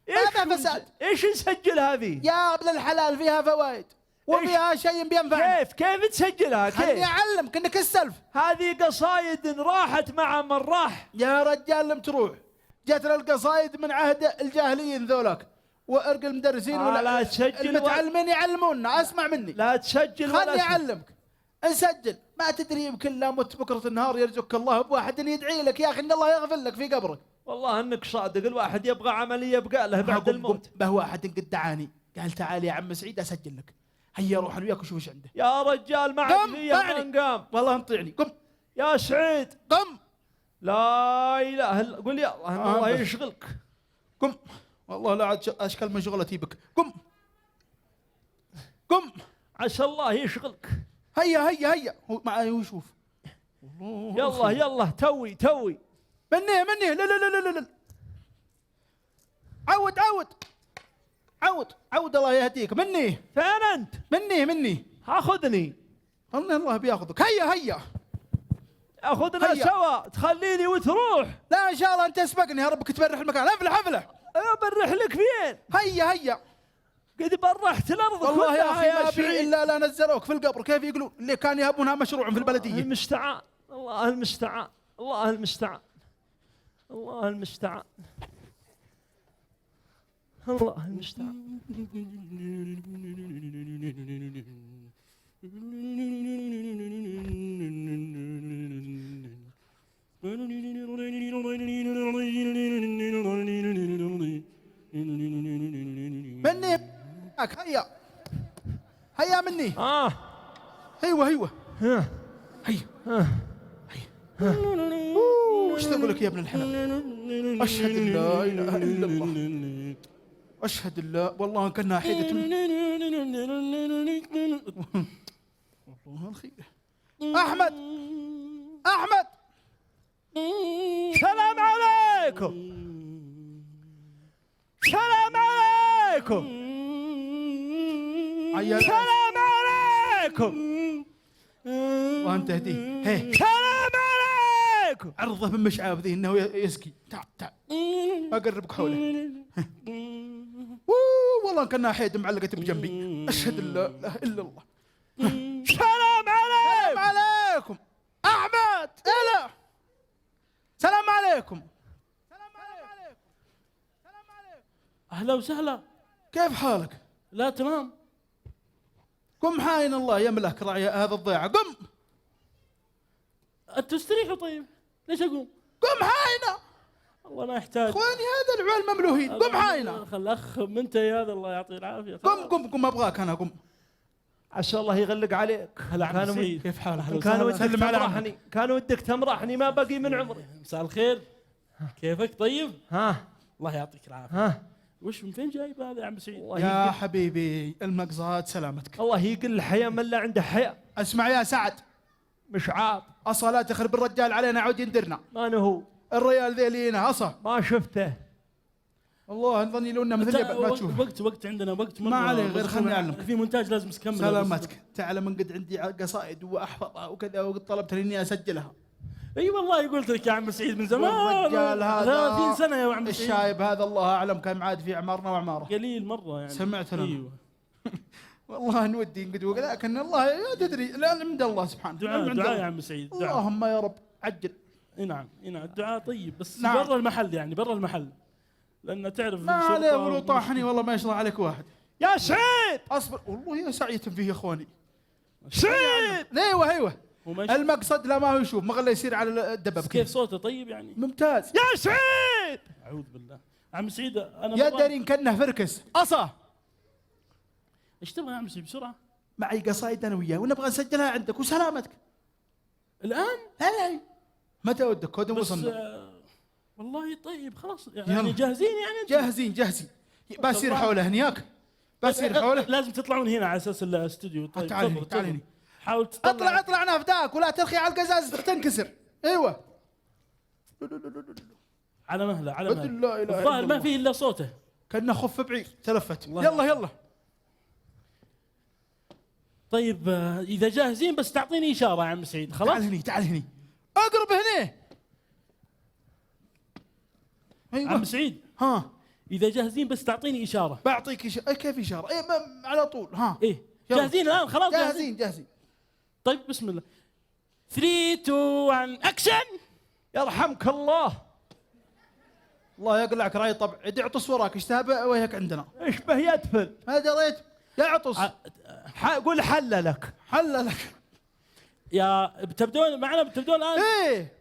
[SPEAKER 6] هذا فساد.
[SPEAKER 5] ايش نسجلها فيه؟
[SPEAKER 6] يا ابن الحلال فيها فوائد وفيها شيء بينفعنا.
[SPEAKER 5] كيف تسجلها؟ كيف؟
[SPEAKER 6] خليني اعلمك انك السلف.
[SPEAKER 5] هذه قصايد راحت مع من راح.
[SPEAKER 6] يا رجال لم تروح. جاتنا القصايد من عهد الجاهليين ذولاك وارق المدرسين
[SPEAKER 5] لا تسجل
[SPEAKER 6] المتعلمين يعلمونا. اسمع مني.
[SPEAKER 5] لا تسجل.
[SPEAKER 6] خلني اعلمك. نسجل. ما تدري يمكن لا مت بكره النهار يرزقك الله بواحد يدعي لك يا اخي ان الله يغفر لك في قبرك.
[SPEAKER 5] والله انك صادق. الواحد يبغى عمليه يبقى له بعد الموت.
[SPEAKER 6] به واحد قد دعاني قال تعال يا عم سعيد اسجل لك. هيا روح انا وياك وشوف ايش عنده.
[SPEAKER 5] يا رجال ما عاد لي من قام.
[SPEAKER 6] والله انطعني. قم
[SPEAKER 5] يا سعيد.
[SPEAKER 6] قم.
[SPEAKER 5] لا اله الا قل يا الله. الله يشغلك.
[SPEAKER 6] قم. والله لا عاد اشكال من شغلتي بك. قم قم.
[SPEAKER 5] عسى الله يشغلك.
[SPEAKER 6] هيا هو معي وشوف.
[SPEAKER 5] يلا توي
[SPEAKER 6] مني لا عود الله يهديك. مني.
[SPEAKER 5] فين انت؟
[SPEAKER 6] مني
[SPEAKER 5] اخذني.
[SPEAKER 6] الله بياخذك. هيا
[SPEAKER 5] اخذنا سوا. تخليني وتروح.
[SPEAKER 6] لا ان شاء الله انت تسبقني يا ربك تبرح المكان. افلح
[SPEAKER 5] برح لك فين؟
[SPEAKER 6] هيا
[SPEAKER 5] قد برحت الارض
[SPEAKER 6] والله يا اخي ما
[SPEAKER 5] بعيد.
[SPEAKER 6] في الا لا نزلوك في القبر. كيف يقولون اللي كان يهبونها مشروع في البلديه.
[SPEAKER 5] المستعان. الله المستعان. الله المستعان. الله المستعان. الله المستعان.
[SPEAKER 6] مني. هيا مني. ايوه هيا وش تقول لك يا ابن الحلال؟ اشهد ان لا اله الا الله. اشهد الله والله كانها حيدة والله الخير. احمد احمد
[SPEAKER 5] سلام عليكم، سلام عليكم،
[SPEAKER 6] عيال
[SPEAKER 5] سلام عليكم،
[SPEAKER 6] وانت هديه. هي
[SPEAKER 5] سلام عليكم.
[SPEAKER 6] عرضه بمشعاب ذي انه يسقي. تعال تعال اقربك حوله. والله كانها حيد معلقة بجنبي. اشهد ان لا اله الا الله.
[SPEAKER 5] سلام عليكم.
[SPEAKER 6] سلام عليكم احمد. الا سلام عليكم. سلام عليكم. سلام عليكم.
[SPEAKER 4] اهلا وسهلا.
[SPEAKER 6] كيف حالك؟
[SPEAKER 4] لا تمام.
[SPEAKER 6] قم حاين الله يملك رعي هذا الضيعة. قم
[SPEAKER 4] انتوا استريحوا طيب، ليش اقوم؟
[SPEAKER 6] قم حاينة.
[SPEAKER 4] والله ما يحتاج.
[SPEAKER 6] اخواني هذا العيال مملوهين. قم حاينة.
[SPEAKER 4] خل اخ منتهي هذا الله يعطيه العافيه.
[SPEAKER 6] قم ابغاك انا. قم.
[SPEAKER 5] عسى الله يغلق عليك.
[SPEAKER 4] هلا عم
[SPEAKER 5] كانوا
[SPEAKER 4] سعيد،
[SPEAKER 6] كيف حالك؟
[SPEAKER 5] كان ودك
[SPEAKER 6] سلم على
[SPEAKER 5] تمرحني، كان ودك تمرحني، ما بقي من عمري.
[SPEAKER 4] مساء الخير، كيفك طيب؟
[SPEAKER 5] ها
[SPEAKER 4] الله يعطيك العافيه.
[SPEAKER 5] ها
[SPEAKER 4] وش من فين جايب هذا يا عم سعيد؟
[SPEAKER 5] الله
[SPEAKER 6] يا
[SPEAKER 5] يقل،
[SPEAKER 6] حبيبي المقصات سلامتك.
[SPEAKER 5] الله يقل الحياة من لا عنده حياة.
[SPEAKER 6] اسمع يا سعد،
[SPEAKER 5] مش عاب،
[SPEAKER 6] اصلا لا تخرب الرجال علينا عود يندرنا.
[SPEAKER 5] ما هو
[SPEAKER 6] الريال ذي لينا اصلا
[SPEAKER 5] ما شفته.
[SPEAKER 6] والله نظني لو انه مثل ما تشوف.
[SPEAKER 4] وقت عندنا وقت
[SPEAKER 6] ما عليه غير خلني أعلمك.
[SPEAKER 4] في مونتاج لازم نكمل.
[SPEAKER 6] سلامتك. تعال من قد عندي قصائد واحفظها وكذا، وقد طلبت اني اسجلها.
[SPEAKER 4] اي والله قلت لك يا عم سعيد من زمان.
[SPEAKER 6] والرجال هذا
[SPEAKER 4] 30 سنه يا عم سعيد.
[SPEAKER 6] الشايب هذا الله اعلم كم عاد في اعمارنا واعماره.
[SPEAKER 4] قليل مره يعني.
[SPEAKER 6] سمعت انا.
[SPEAKER 4] ايوه.
[SPEAKER 6] والله نودي نقد لكن الله لا تدري لا من الله سبحانه.
[SPEAKER 4] دعاء دعاء يا عم سعيد دعاء.
[SPEAKER 6] اللهم يا رب عجل.
[SPEAKER 4] اي نعم اي نعم الدعاء طيب بس
[SPEAKER 6] نعم.
[SPEAKER 4] برا المحل يعني برا المحل، لان تعرف
[SPEAKER 6] ما
[SPEAKER 4] الشرطة
[SPEAKER 6] عليه ولو طاحني والله ما يشرع عليك واحد.
[SPEAKER 5] يا سعيد،
[SPEAKER 6] اصبر والله يا سعية فيه يا اخواني.
[SPEAKER 5] سعيد،
[SPEAKER 6] ايوه
[SPEAKER 4] وماشي.
[SPEAKER 6] المقصد لا ما هو يشوف ما غلا يصير على الدبب
[SPEAKER 4] بس كيف صوته طيب يعني.
[SPEAKER 6] ممتاز.
[SPEAKER 5] يا سعيد،
[SPEAKER 4] اعوذ بالله. عم سعيد انا
[SPEAKER 6] يا دارين كانه فركس اصا.
[SPEAKER 4] ايش تبغى يا عم سعيد بسرعه؟
[SPEAKER 6] معي قصايد انا وياه ونبغى نسجلها عندك وسلامتك.
[SPEAKER 4] الان؟
[SPEAKER 6] هلا متى ودك كود
[SPEAKER 4] بس
[SPEAKER 6] وصلنا؟
[SPEAKER 4] والله طيب خلاص يعني
[SPEAKER 6] يلا.
[SPEAKER 4] جاهزين يعني.
[SPEAKER 6] جاهزين بسير حوله هنياك. بسير حوله.
[SPEAKER 4] لازم تطلعون هنا على اساس الاستوديو. طيب
[SPEAKER 6] تعال هنا.
[SPEAKER 4] حاول تطلع.
[SPEAKER 6] اطلع نافداك ولا ترخي على القزاز تنكسر. ايوه
[SPEAKER 4] على مهله على
[SPEAKER 6] لا
[SPEAKER 4] مهله.
[SPEAKER 6] اله الا
[SPEAKER 4] الظاهر ما
[SPEAKER 6] الله.
[SPEAKER 4] فيه الا صوته.
[SPEAKER 6] كأنه خف بعير تلفت.
[SPEAKER 4] الله
[SPEAKER 6] يلا
[SPEAKER 4] طيب اذا جاهزين بس تعطيني اشاره يا عم سعيد. خلاص
[SPEAKER 6] تعال هني اقرب هنا. ايوه
[SPEAKER 4] عم سعيد
[SPEAKER 6] ها
[SPEAKER 4] اذا جاهزين بس تعطيني اشاره.
[SPEAKER 6] بعطيك كيف اشاره؟ على طول. ها
[SPEAKER 4] ايه
[SPEAKER 6] يلا.
[SPEAKER 4] جاهزين الان خلاص
[SPEAKER 6] جاهزين.
[SPEAKER 4] طيب بسم الله 3 2 1 اكشن.
[SPEAKER 5] يرحمك الله.
[SPEAKER 6] الله يقلعك راي طبع. يعطس وراك اشتهى وياك عندنا.
[SPEAKER 5] ايش به يدفل؟
[SPEAKER 6] ما دريت يعطس.
[SPEAKER 5] قول حللك.
[SPEAKER 6] حللك.
[SPEAKER 4] يا بتبدون معنا بتبدون الان؟
[SPEAKER 6] ايه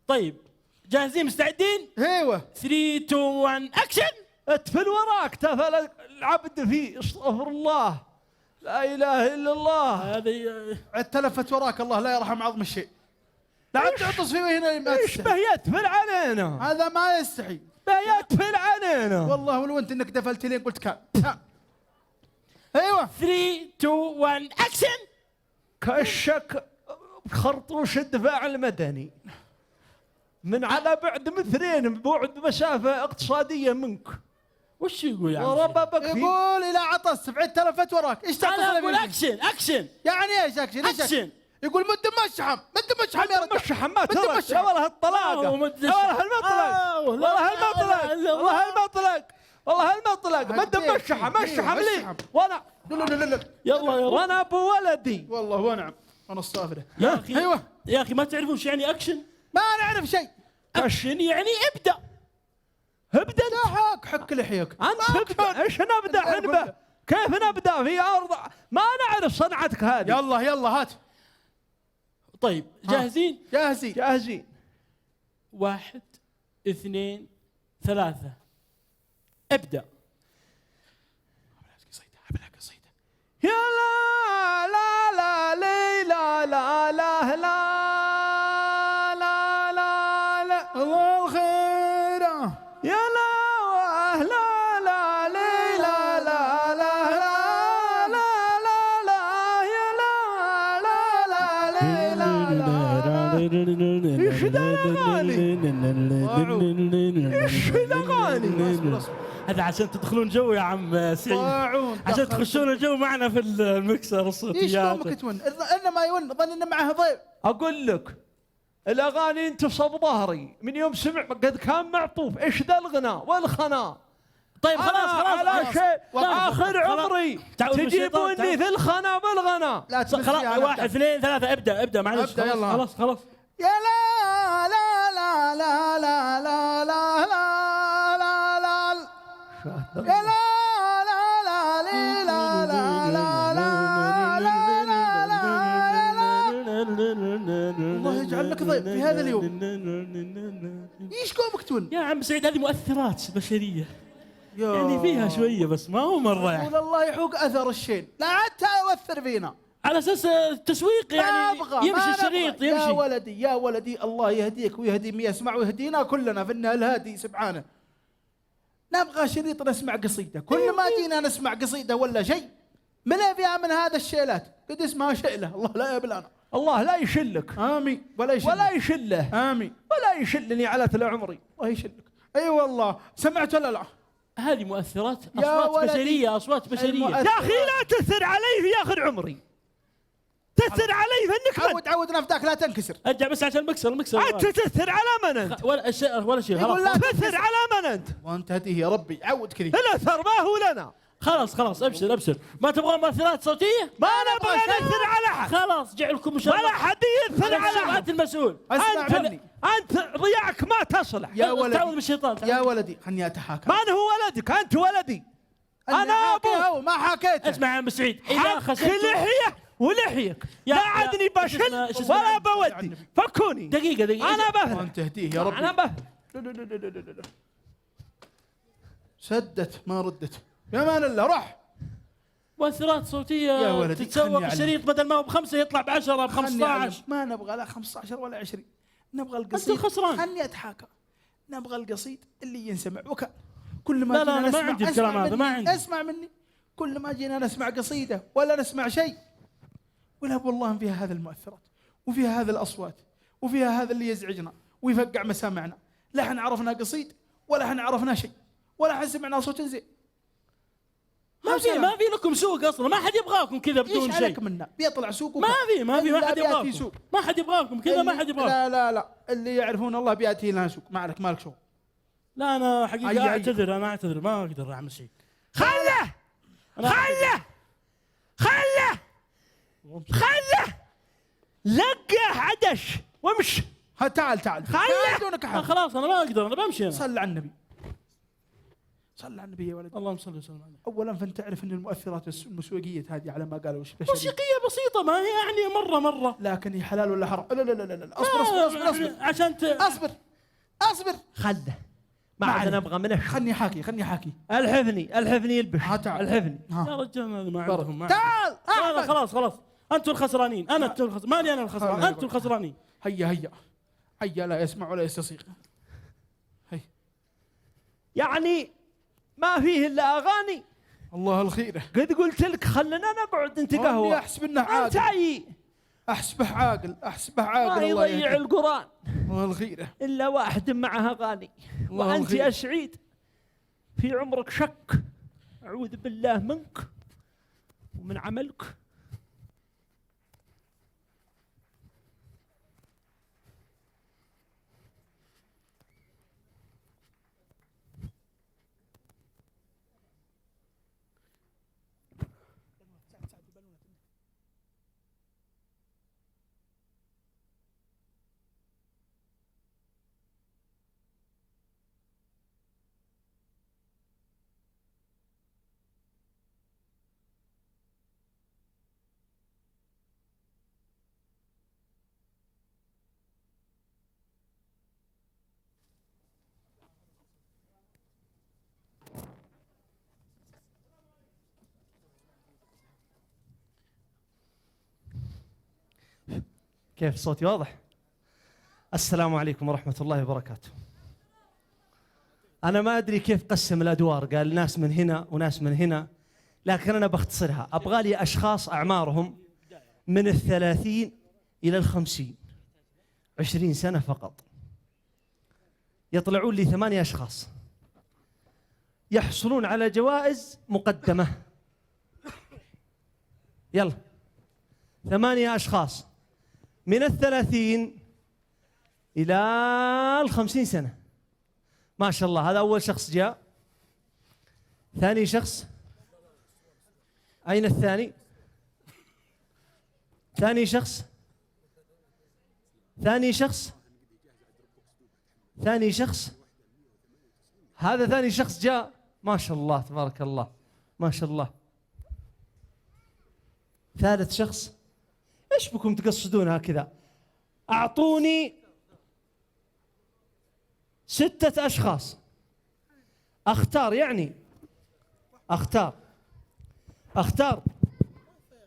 [SPEAKER 4] طيب جاهزين مستعدين؟
[SPEAKER 6] ايوه
[SPEAKER 4] 3 2 1 اكشن.
[SPEAKER 5] اتفل وراك تفل العبد فيه. استغفر الله، لا اله الا الله.
[SPEAKER 4] هذه
[SPEAKER 6] تلفت وراك الله لا يرحم عظم الشيء. لا تعطس فيه هنا ما
[SPEAKER 5] ايش
[SPEAKER 6] تستحي.
[SPEAKER 5] به يدفل علينا؟
[SPEAKER 6] هذا ما يستحي
[SPEAKER 5] به يدفل علينا.
[SPEAKER 6] والله ولو انت انك دفلت لين قلت كان. ايوه
[SPEAKER 4] 3 2 1 اكشن.
[SPEAKER 5] كشك خرطوش الدفاع المدني من على بعد مثلين بعد مسافة اقتصادية منك.
[SPEAKER 4] وش يقول يا عم؟
[SPEAKER 5] وربابك فيه.
[SPEAKER 6] يقول الى عطس بعد تلفت وراك. ايش تعطس
[SPEAKER 4] انا اقول
[SPEAKER 6] فيه؟
[SPEAKER 4] اكشن.
[SPEAKER 6] يعني ايش اكشن؟
[SPEAKER 4] اكشن.
[SPEAKER 6] يقول مد مشحم يا رجال.
[SPEAKER 5] مشحم ما
[SPEAKER 6] مد
[SPEAKER 5] ترك.
[SPEAKER 6] مشحم.
[SPEAKER 5] لا والله الطلاقة، والله المطلق مد مشحم لي وانا
[SPEAKER 6] لا
[SPEAKER 4] يلا
[SPEAKER 5] وانا ابو ولدي.
[SPEAKER 6] والله ونعم انا الصافره.
[SPEAKER 4] يا اخي
[SPEAKER 6] ايوه
[SPEAKER 4] يا اخي ما تعرفون ايش يعني اكشن؟
[SPEAKER 6] ما نعرف شيء.
[SPEAKER 4] اكشن يعني ابدا.
[SPEAKER 5] ابدا
[SPEAKER 6] حك لحيك.
[SPEAKER 5] انت ابدا. ايش نبدا حنبه؟ كيف نبدا في ارض ما نعرف صنعتك هذه؟
[SPEAKER 6] يلا هات.
[SPEAKER 4] طيب جاهزين؟
[SPEAKER 6] جاهزين
[SPEAKER 4] 1 2 3 ابدا.
[SPEAKER 5] يا لا لا لا لي لا لا لا لا لا لا لا
[SPEAKER 6] الله الخير.
[SPEAKER 5] يا لا لا لا لي ايش ذا الاغاني؟ ايش الاغاني؟
[SPEAKER 4] هذا عشان تدخلون جو يا عم سعيد، عشان تخشون الجو معنا في المكسر
[SPEAKER 6] ايش
[SPEAKER 4] الصوتيات.
[SPEAKER 6] قومك تون؟ انا ما يون ظن انه معه ضيف.
[SPEAKER 5] اقول لك الاغاني انتصب ظهري من يوم سمع قد كان معطوف. ايش ذا الغناء والخناء؟
[SPEAKER 4] طيب خلاص
[SPEAKER 5] على شيء اخر عمري تجيبوني في الخنا والغنا.
[SPEAKER 6] لا
[SPEAKER 4] خلاص 1 2 3 ابدا معلش.
[SPEAKER 6] أبدأ يلا.
[SPEAKER 4] خلاص
[SPEAKER 6] يا لا لا لا لا لا لا لا لا لا لا يا لا لا لا لي لا لا لا لا لا لا لا. الله يجعل لك ضيف في هذا اليوم. ايش قومك تون؟
[SPEAKER 4] يا عم سعيد هذه مؤثرات بشريه يعني فيها شويه بس ما هو مره يعني.
[SPEAKER 6] يقول الله يحوق اثر الشيء، لا حتى يؤثر فينا
[SPEAKER 4] على اساس التسويق يعني يمشي الشريط يمشي.
[SPEAKER 6] يا ولدي الله يهديك ويهدي من يسمع ويهدينا كلنا في النهاية الهادي سبحانه. نبغى شريط نسمع قصيدة، كل ما جينا نسمع قصيدة ولا شيء ملا فيها من هذا الشيلات قد اسمها شئلة. الله لا يبلانا،
[SPEAKER 5] الله لا يشلك.
[SPEAKER 6] آمين. ولا
[SPEAKER 5] يشله.
[SPEAKER 6] آمين.
[SPEAKER 5] ولا يشلني على طول عمري.
[SPEAKER 6] الله يشلك. أي والله سمعت ولا لا؟
[SPEAKER 4] هذه مؤثرات أصوات بشرية، أصوات بشرية.
[SPEAKER 5] يا أخي لا تثر علي في آخر عمري، تثر علي في النكبة.
[SPEAKER 6] عود نفداك لا تنكسر.
[SPEAKER 4] ارجع بس عشان المكسر
[SPEAKER 5] أنت تثر على من أنت؟
[SPEAKER 4] ولا شيء خلاص.
[SPEAKER 5] تثر على من أنت؟
[SPEAKER 6] وأنت هديه يا ربي عود كذي.
[SPEAKER 5] الأثر ما هو لنا.
[SPEAKER 4] خلاص ابشر. ما تبغون مؤثرات صوتية؟
[SPEAKER 5] ما نبغى نثر على أحد.
[SPEAKER 4] خلاص جعلكم مشاركة.
[SPEAKER 5] ولا حد يثر على أحد.
[SPEAKER 4] أنت المسؤول.
[SPEAKER 6] اسمع مني.
[SPEAKER 5] أنت ضياعك ما تصلح.
[SPEAKER 6] يا ولدي
[SPEAKER 4] تعوذ بالشيطان.
[SPEAKER 6] يا ولدي خلني أتحاكم.
[SPEAKER 5] من هو ولدك؟ أنت ولدي. أنا أبوك.
[SPEAKER 6] ما حكيت.
[SPEAKER 4] اسمع يا عم سعيد،
[SPEAKER 5] حق لحية ولحيك لا عدني بشل ولا بودي. فكوني
[SPEAKER 4] دقيقة
[SPEAKER 5] أنا بهل.
[SPEAKER 6] وأنت تهديه يا ربي.
[SPEAKER 5] أنا بهل.
[SPEAKER 6] سدت ما ردت. يا مان الله روح.
[SPEAKER 4] مؤثرات صوتية
[SPEAKER 6] يا ولدي
[SPEAKER 4] تتسوق الشريط بدل ما هو ب5 يطلع ب10 ب15.
[SPEAKER 6] ما نبغى لا 15 ولا 20. نبغى القصيد.
[SPEAKER 4] أنت خسران.
[SPEAKER 6] خلني أتحاكم. نبغى القصيد اللي ينسمع وكان كل ما
[SPEAKER 4] لا أنا ما عندي الكلام هذا ما عندي.
[SPEAKER 6] اسمع مني. كل ما جينا نسمع قصيدة ولا نسمع شيء ولا والله فيها هذا المؤثرات وفيها هذا الأصوات وفيها هذا اللي يزعجنا ويفقع مسامعنا. لا احنا عرفنا قصيد ولا احنا عرفنا شيء ولا احنا سمعنا صوت زين.
[SPEAKER 4] ما في لكم سوق اصلا، ما حد يبغاكم كذا بدون شيء.
[SPEAKER 6] ايش عليك منا؟ بيطلع سوق
[SPEAKER 4] ما حد يبغاكم. ما حد يبغاكم كذا، ما حد يبغاكم.
[SPEAKER 6] لا اللي يعرفون الله بياتي لنا سوق. ما عليك مالك شغل.
[SPEAKER 4] لا انا حقيقة اعتذر ما اقدر اعمل شيء.
[SPEAKER 5] خله لقه عدش وامش.
[SPEAKER 6] تعال
[SPEAKER 5] خله.
[SPEAKER 4] خلاص انا ما اقدر، انا بمشي. انا
[SPEAKER 6] صل على النبي. صل على النبي يا ولد.
[SPEAKER 4] اللهم صل وسلم عليه.
[SPEAKER 6] اولا فانت تعرف ان المؤثرات المسوقيه هذه على ما قالوا
[SPEAKER 4] موسيقيه بسيطه، ما هي يعني مره
[SPEAKER 6] لكن هي حلال ولا حرام؟ لا اصبر
[SPEAKER 4] عشان
[SPEAKER 6] اصبر
[SPEAKER 5] خله ما عاد نبغى منه.
[SPEAKER 6] خلني حاكي.
[SPEAKER 5] الحفني يلبش.
[SPEAKER 6] الحفني
[SPEAKER 4] يا رجال هذا ما عندهم.
[SPEAKER 6] تعال
[SPEAKER 4] لا خلاص انتم الخسرانين. ماني انا الخسران، انتم الخسرانين.
[SPEAKER 6] هيا لا يسمع ولا يستصيغ.
[SPEAKER 5] يعني ما فيه الا اغاني.
[SPEAKER 6] الله الخيره.
[SPEAKER 5] قد قلت لك خلنا نقعد نتقهوى.
[SPEAKER 6] احسب انه عاقل. احسبه عاقل.
[SPEAKER 5] ما يضيع القران.
[SPEAKER 6] الله الخيره.
[SPEAKER 5] الا واحد معها اغاني. وانت يا سعيد في عمرك شك. اعوذ بالله منك ومن عملك. كيف صوتي واضح؟ السلام عليكم ورحمة الله وبركاته. أنا ما أدري كيف قسم الأدوار، قال ناس من هنا وناس من هنا، لكن أنا بختصرها. أبغى لي أشخاص أعمارهم من 30 إلى 50،
[SPEAKER 3] 20 سنة فقط. يطلعون لي 8 أشخاص يحصلون على جوائز مقدمة. يلا 8 أشخاص من 30 إلى 50 سنة، ما شاء الله. هذا أول شخص جاء. ثاني شخص، أين الثاني؟ ثاني شخص، ثاني شخص، ثاني شخص. هذا ثاني شخص جاء، ما شاء الله تبارك الله، ما شاء الله. ثالث شخص. ايش بكم تقصدونها كذا؟ اعطوني 6 أشخاص اختار، يعني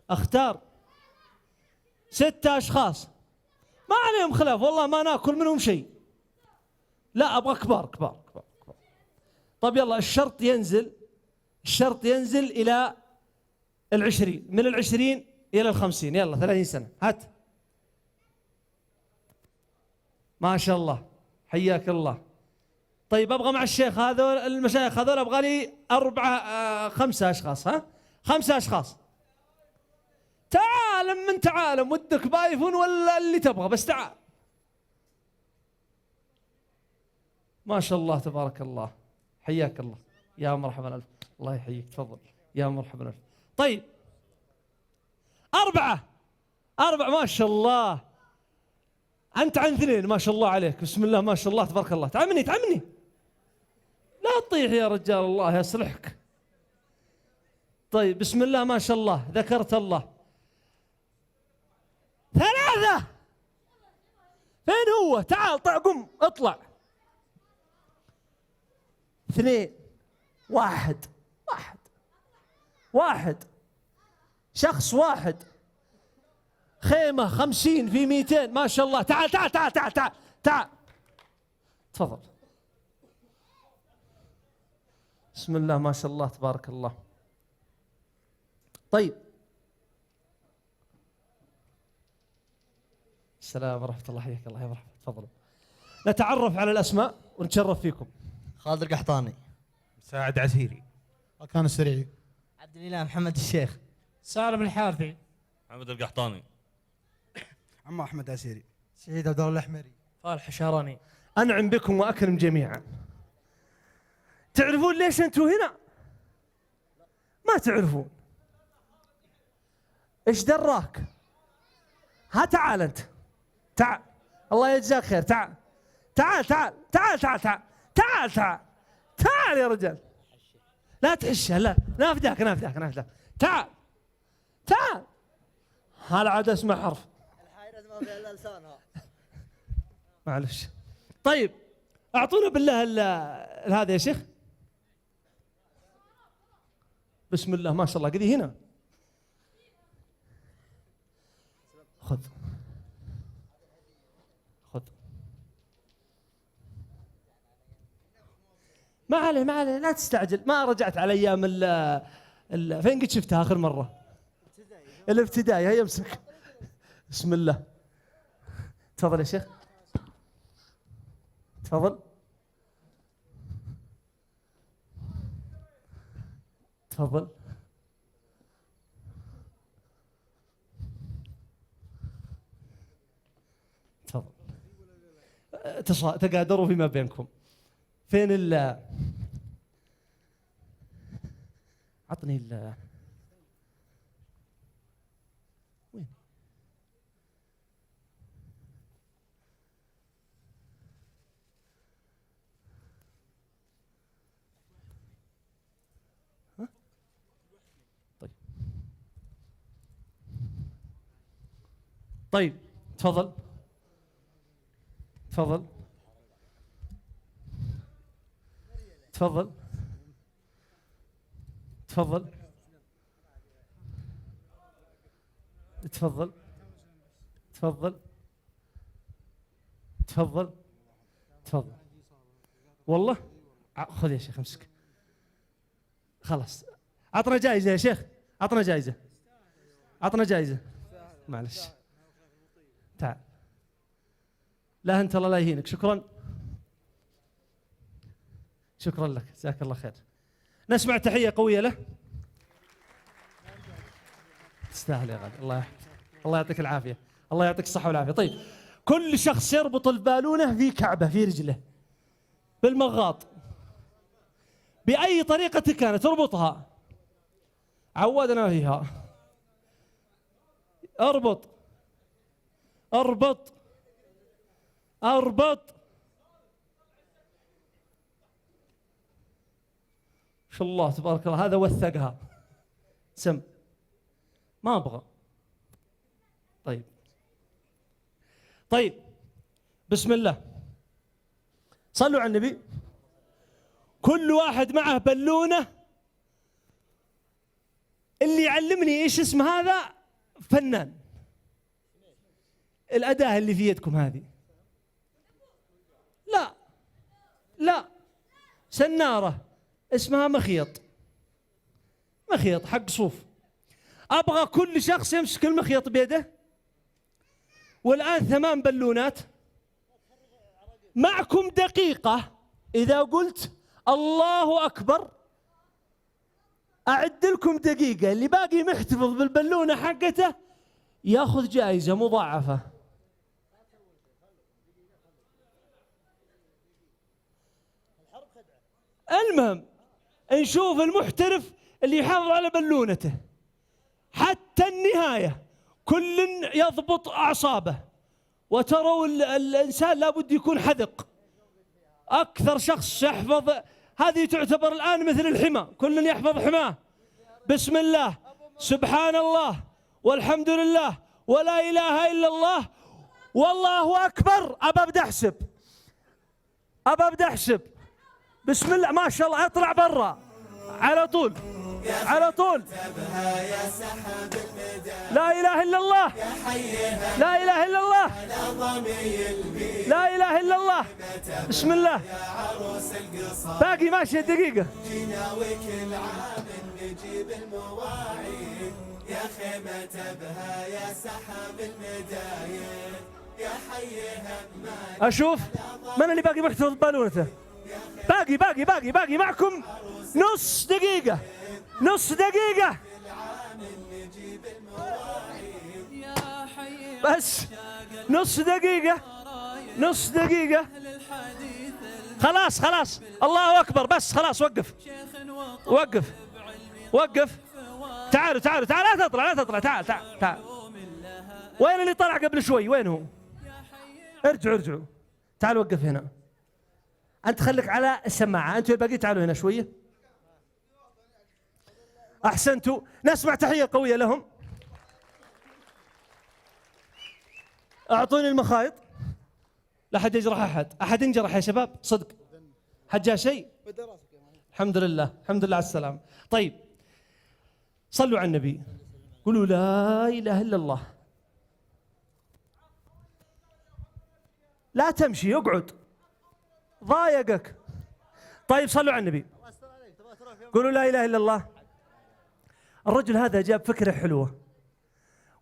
[SPEAKER 3] اختار 6 أشخاص ما عليهم خلاف، والله ما ناكل منهم شيء. لا ابغى كبار كبار كبار كبار. طيب يلا، الشرط ينزل الى 20، من 20 الى 50. يلا 30 سنة، هات. ما شاء الله، حياك الله. طيب ابغى مع الشيخ هذول المشايخ هذول ابغى لي 5 أشخاص. ها 5 أشخاص. تعال من تعال، ودك بايفون ولا اللي تبغى، بس تعال. ما شاء الله تبارك الله، حياك الله. يا مرحبا ألف، الله يحييك، تفضل يا مرحبا ألف. طيب 4 ما شاء الله. أنت عن 2 ما شاء الله عليك، بسم الله ما شاء الله تبارك الله. تعال مني لا تطيح يا رجال، الله يصلحك. طيب بسم الله ما شاء الله، ذكرت الله. 3. فين هو؟ تعال طلع، قم اطلع. 2 1 شخص واحد. خيمة 50 في 200 ما شاء الله. تعال تعال تعال تعال تعال تعال، تفضل. بسم الله ما شاء الله تبارك الله. طيب السلام ورحمة الله، حياك الله يا مرحبا، تفضلوا. نتعرف على الأسماء ونتشرف فيكم.
[SPEAKER 9] خالد القحطاني.
[SPEAKER 10] مساعد عسيري.
[SPEAKER 6] كان السريع.
[SPEAKER 9] عبد الاله محمد الشيخ.
[SPEAKER 4] سالم الحارثي.
[SPEAKER 8] محمد القحطاني.
[SPEAKER 11] عم احمد عسيري.
[SPEAKER 9] سعيد عبد الله الاحمري.
[SPEAKER 4] صالح الشهراني.
[SPEAKER 3] أنعم بكم وأكرم جميعا. تعرفون ليش أنتوا هنا؟ ما تعرفون. إيش دراك؟ ها تعال أنت، تعال، الله يجزاك خير. تعال تعال تعال تعال تعال تعال تعال تعال تعال يا رجال. لا تحشها، لا نافداك. تعال تعال. هذا عاد اسمه حرف.
[SPEAKER 9] الحايرة ما فيها الا لسانها.
[SPEAKER 3] معلش. طيب اعطونا بالله هذا يا شيخ. بسم الله ما شاء الله، قدي هنا. خذ ما عليه لا تستعجل. ما رجعت على ايام فين قد شفتها اخر مره؟ الابتدائي. هيا امسك. بسم الله. تفضل يا شيخ، تفضل تفضل. تفضل. تقادروا فيما بينكم. فين عطني وين؟ ها؟ طيب تفضل تفضل تفضل تفضل تفضل تفضل تفضل تفضل. والله خذ يا شيخ، امسك. خلاص عطنا جائزة يا شيخ، عطنا جائزة. معلش تعال لا أنت الله لا يهينك. شكرا شكرا لك، جزاك الله خير. نسمع تحية قوية له. تستاهل يا غالي، الله يحفظك، الله يعطيك العافية، الله يعطيك الصحة والعافية. طيب كل شخص يربط البالونة في كعبة في رجله بالمغاط بأي طريقة كانت، اربطها، عودنا فيها. اربط اربط اربط. ما شاء الله تبارك الله، هذا وثقها. سم ما ابغى. طيب بسم الله، صلوا على النبي. كل واحد معه بالونة. اللي يعلمني ايش اسم هذا فنان. الأداة اللي في يدكم هذه لا سنارة اسمها مخيط حق صوف. أبغى كل شخص يمسك المخيط بيده. والآن 8 بالونات معكم دقيقة. إذا قلت الله أكبر أعد لكم دقيقة. اللي باقي محتفظ بالبالونة حقته ياخذ جائزة مضاعفة. المهم نشوف المحترف اللي يحافظ على بالونته حتى النهاية. كل يضبط أعصابه. وتروا الإنسان لابد يكون حذق. أكثر شخص يحفظ، هذه تعتبر الآن مثل الحمى، كل يحفظ حماه. بسم الله، سبحان الله، والحمد لله، ولا إله إلا الله، والله أكبر. أبدأ أحسب. بسم الله، ما شاء الله، اطلع برا على طول. لا إله إلا الله، لا إله إلا الله، لا إله إلا الله. بسم الله. باقي ماشية دقيقة.
[SPEAKER 1] يا خيمة تبها يا سحاب المداير يا حي همال.
[SPEAKER 3] أشوف من اللي باقي محتفظ بالونته. باقي معكم نص دقيقة. بس نص دقيقة. خلاص الله أكبر. بس خلاص وقف. تعالوا لا تطلع. تعال. وين اللي طلع قبل شوي؟ وين هو؟ ارجعوا. تعال وقف هنا. أنت خليك على السماعة. أنتوا الباقي تعالوا هنا شوية. أحسنتوا. نسمع تحية قوية لهم. أعطوني المخايط. لا أحد يجرح أحد ينجرح يا شباب صدق. حد جاء شيء؟ الحمد لله على السلامة. طيب صلوا على النبي، قولوا لا إله إلا الله. لا تمشي، اقعد، ضايقك. طيب صلوا على النبي، قولوا لا إله إلا الله. الرجل هذا جاب فكرة حلوة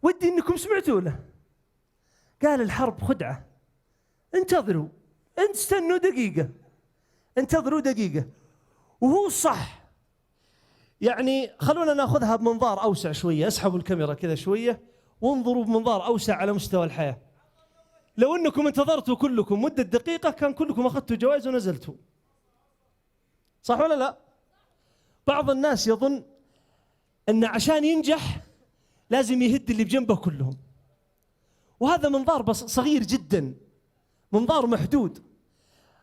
[SPEAKER 3] ودي انكم سمعتوا له. قال الحرب خدعة، انتظروا، استنوا دقيقة، انتظروا دقيقة. وهو صح. يعني خلونا ناخذها بمنظار أوسع شوية. اسحبوا الكاميرا كذا شوية وانظروا بمنظار أوسع على مستوى الحياة. لو انكم انتظرتوا كلكم مدة دقيقة كان كلكم اخذتوا جوائز ونزلتوا. صح ولا لا؟ بعض الناس يظن ان عشان ينجح لازم يهد اللي بجنبه كلهم، وهذا منظار صغير جدا، منظار محدود.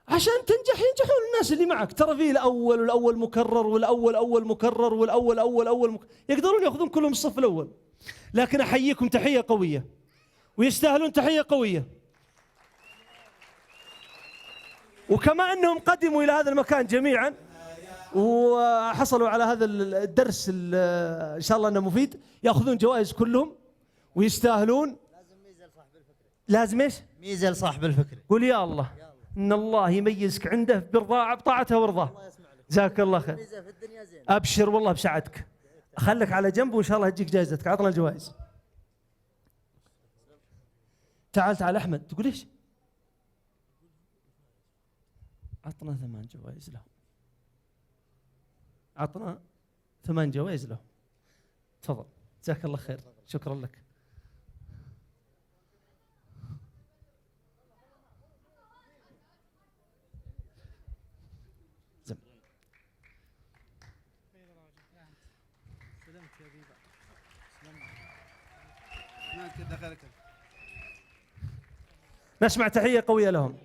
[SPEAKER 3] عشان تنجح ينجحون الناس اللي معك. ترى فيه الأول والأول مكرر والأول أول مكرر والأول أول مكرر. يقدرون يأخذون كلهم الصف الأول. لكن أحييكم تحية قوية ويستاهلون تحية قوية. وكما أنهم قدموا إلى هذا المكان جميعا وحصلوا على هذا الدرس إن شاء الله أنه مفيد، يأخذون جوائز كلهم ويستاهلون. لازم إيش؟
[SPEAKER 9] ميزة لصاحب الفكرة.
[SPEAKER 3] قول يا الله إن الله يميزك عنده بطاعته ورضاه. جزاك الله خير. أبشر والله بسعدك. خلك على جنب وإن شاء الله تجيك جائزتك. عطنا الجوائز. تعال أحمد. تقول إيش؟ عطنا 8 جوائز لهم. عطنا 8 جوائز لهم. تفضل، جزاك الله خير، شكرا لك. نسمع تحية قوية لهم.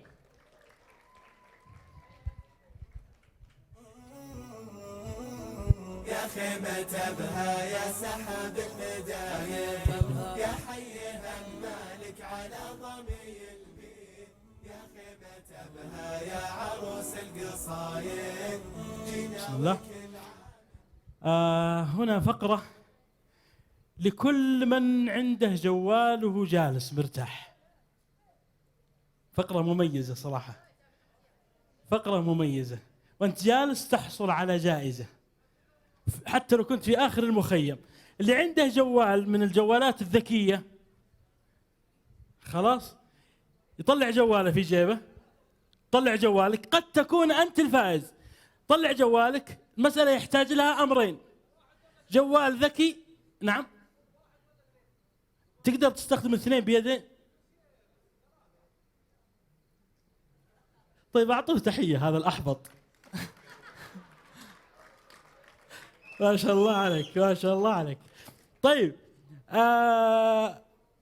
[SPEAKER 1] يا خيمة أبها يا سحاب المدايب يا حيها المالك على ضمي البيت يا خيمة أبها يا عروس القصايد.
[SPEAKER 4] بسم الله. هنا فقرة لكل من عنده جوال وهو جالس مرتاح. فقرة مميزة صراحة، فقرة مميزة، وانت جالس تحصل على جائزة حتى لو كنت في آخر المخيم. اللي عنده جوال من الجوالات الذكية خلاص يطلع جواله في جيبه. طلع جوالك، قد تكون أنت الفائز. طلع جوالك، المسألة يحتاج لها أمرين: جوال ذكي، نعم تقدر تستخدم الاثنين بيدين. طيب أعطوه تحية هذا الأحبط. ما شاء الله عليك، ما شاء الله عليك. طيب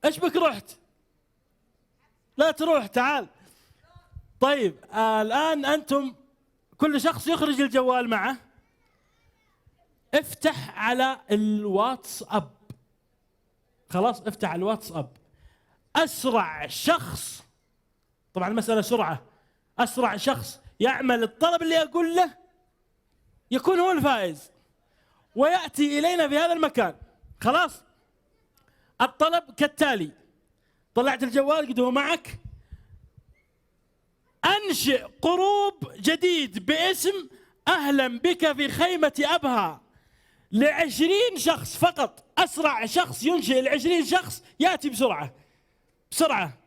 [SPEAKER 4] ايش بك رحت؟ لا تروح، تعال. طيب الآن أنتم كل شخص يخرج الجوال معه. افتح على الواتساب، خلاص افتح على الواتساب. أسرع شخص، طبعا المسألة سرعة، أسرع شخص يعمل الطلب اللي أقول له يكون هو الفائز ويأتي إلينا في هذا المكان. خلاص الطلب كالتالي: طلعت الجوال قد هو معك. أنشئ جروب جديد باسم أهلا بك في خيمة أبها ل20 شخص فقط. أسرع شخص ينشئ ل20 شخص يأتي بسرعة بسرعة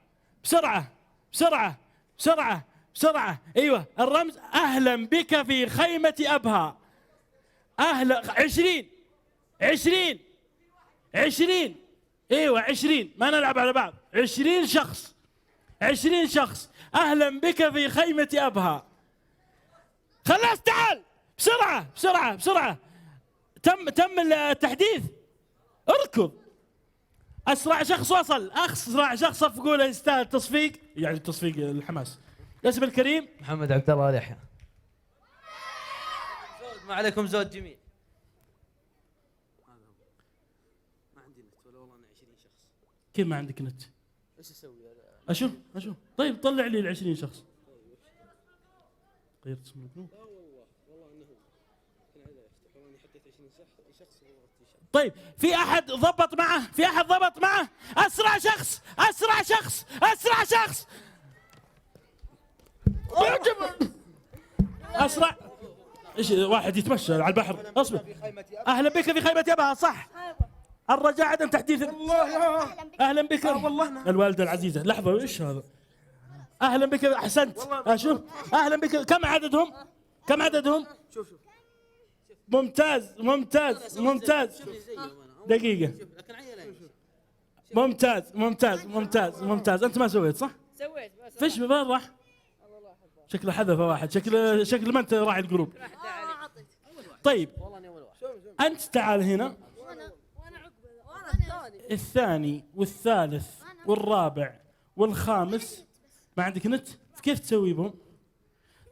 [SPEAKER 4] بسرعة بسرعة بسرعة بسرعة. أيوة الرمز أهلا بك في خيمة أبها. أهلا 20 أيوة 20، ما نلعب على بعض. 20 شخص أهلا بك في خيمة أبها. خلاص تعال بسرعة بسرعة بسرعة. تم التحديث، اركض. أسرع شخص وصل، أسرع شخص صفقوا له يستاهل تصفيق، يعني تصفيق الحماس. اسم الكريم
[SPEAKER 2] محمد عبد الله لحية. ما عليكم زود جميل.
[SPEAKER 4] ما عندي نت ولا والله أنا 20 شخص. كيف ما عندك نت؟ ايش اسوي؟ اشوف. طيب طلع لي ال20 شخص. غيرت اسم الجروب. طيب في احد ضبط معه؟ اسرع شخص اسرع. ايش واحد يتمشى على البحر؟ اصبر. اهلا بك في خيمة أبها، صح. الرجاء عدم تحديث. اهلا بك والله. الوالدة العزيزة، لحظة ايش هذا؟ اهلا بك، احسنت. اشوف اهلا بك. كم عددهم؟ شوف ممتاز. دقيقة. ممتاز. انت ما سويت صح؟
[SPEAKER 10] سويت.
[SPEAKER 4] فيش وين راح؟ شكله حذف واحد. شكل ما انت راعي الجروب. طيب انت تعال هنا. الثاني والثالث والرابع والخامس ما عندك نت، كيف تسوي بهم؟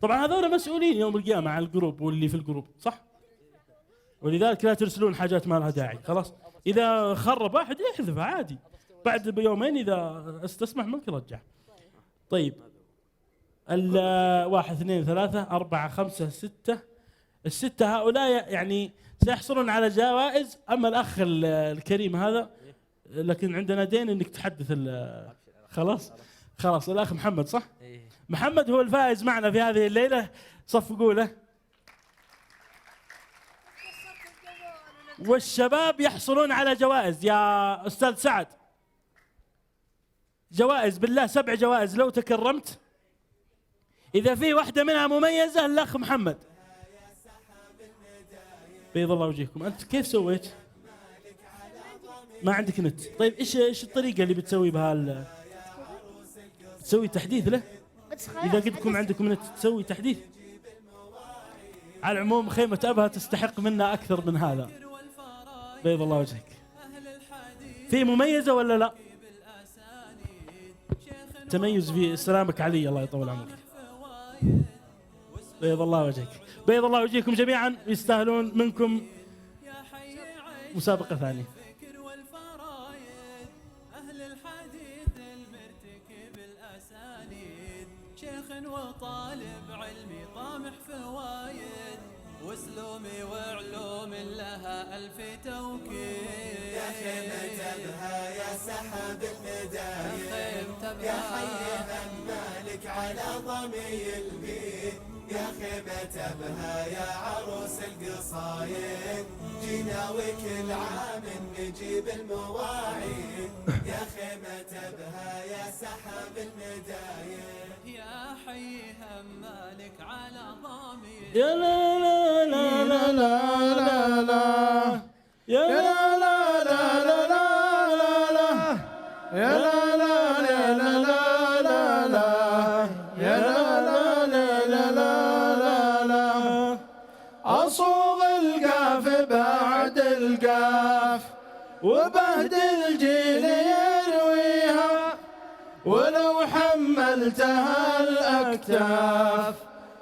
[SPEAKER 4] طبعا هذول مسؤولين يوم القيامة على الجروب واللي في الجروب، صح؟ ولذلك لا ترسلون حاجات ما لها داعي. خلاص إذا خرب واحد يحذفها عادي، بعد بيومين إذا استسمح منك رجع. طيب 1 2 3 4 5 6. الستة هؤلاء يعني سيحصلون على جوائز. أما الأخ الكريم هذا لكن عندنا دين إنك تحدث. خلاص الأخ محمد، صح؟ محمد هو الفائز معنا في هذه الليلة، صفقوا له. والشباب يحصلون على جوائز يا أستاذ سعد. جوائز بالله 7 جوائز لو تكرمت. إذا في واحدة منها مميزة الأخ محمد. بيض الله وجهكم. أنت كيف سويت؟ ما عندك نت. طيب إيش الطريقة اللي بتسوي بها تسوي تحديث له؟ إذا قد يكون عندكم نت تسوي تحديث. على العموم خيمة أبها تستحق منا أكثر من هذا. بيض الله وجهك. في مميزة ولا لا؟ تميز في سلامك علي، الله يطول عمرك. بيض الله وجهك. بيض الله وجهكم جميعا، يستاهلون منكم مسابقة ثانية.
[SPEAKER 1] وطالب علمي طامح فوايد وسلومي وعلوم لها ألف توكيد. يا خيمة أبها يا سحاب المدايد يا حي همالك على ضمي البيت. يا خيمة أبها يا عروس القصايد جينا وكل عام نجيب المواعيد. يا خيمة أبها يا سحاب المدايد يا حي همالك على ضمي.
[SPEAKER 4] يا لا لا لا لا لا لا يا لا لا لا لا لا يا لا لا لا لا لا لا يا لا لا لا لا لا. أصوغ القاف بعد القاف وبهد الجيل يرويها ولو حملتها الأكتاف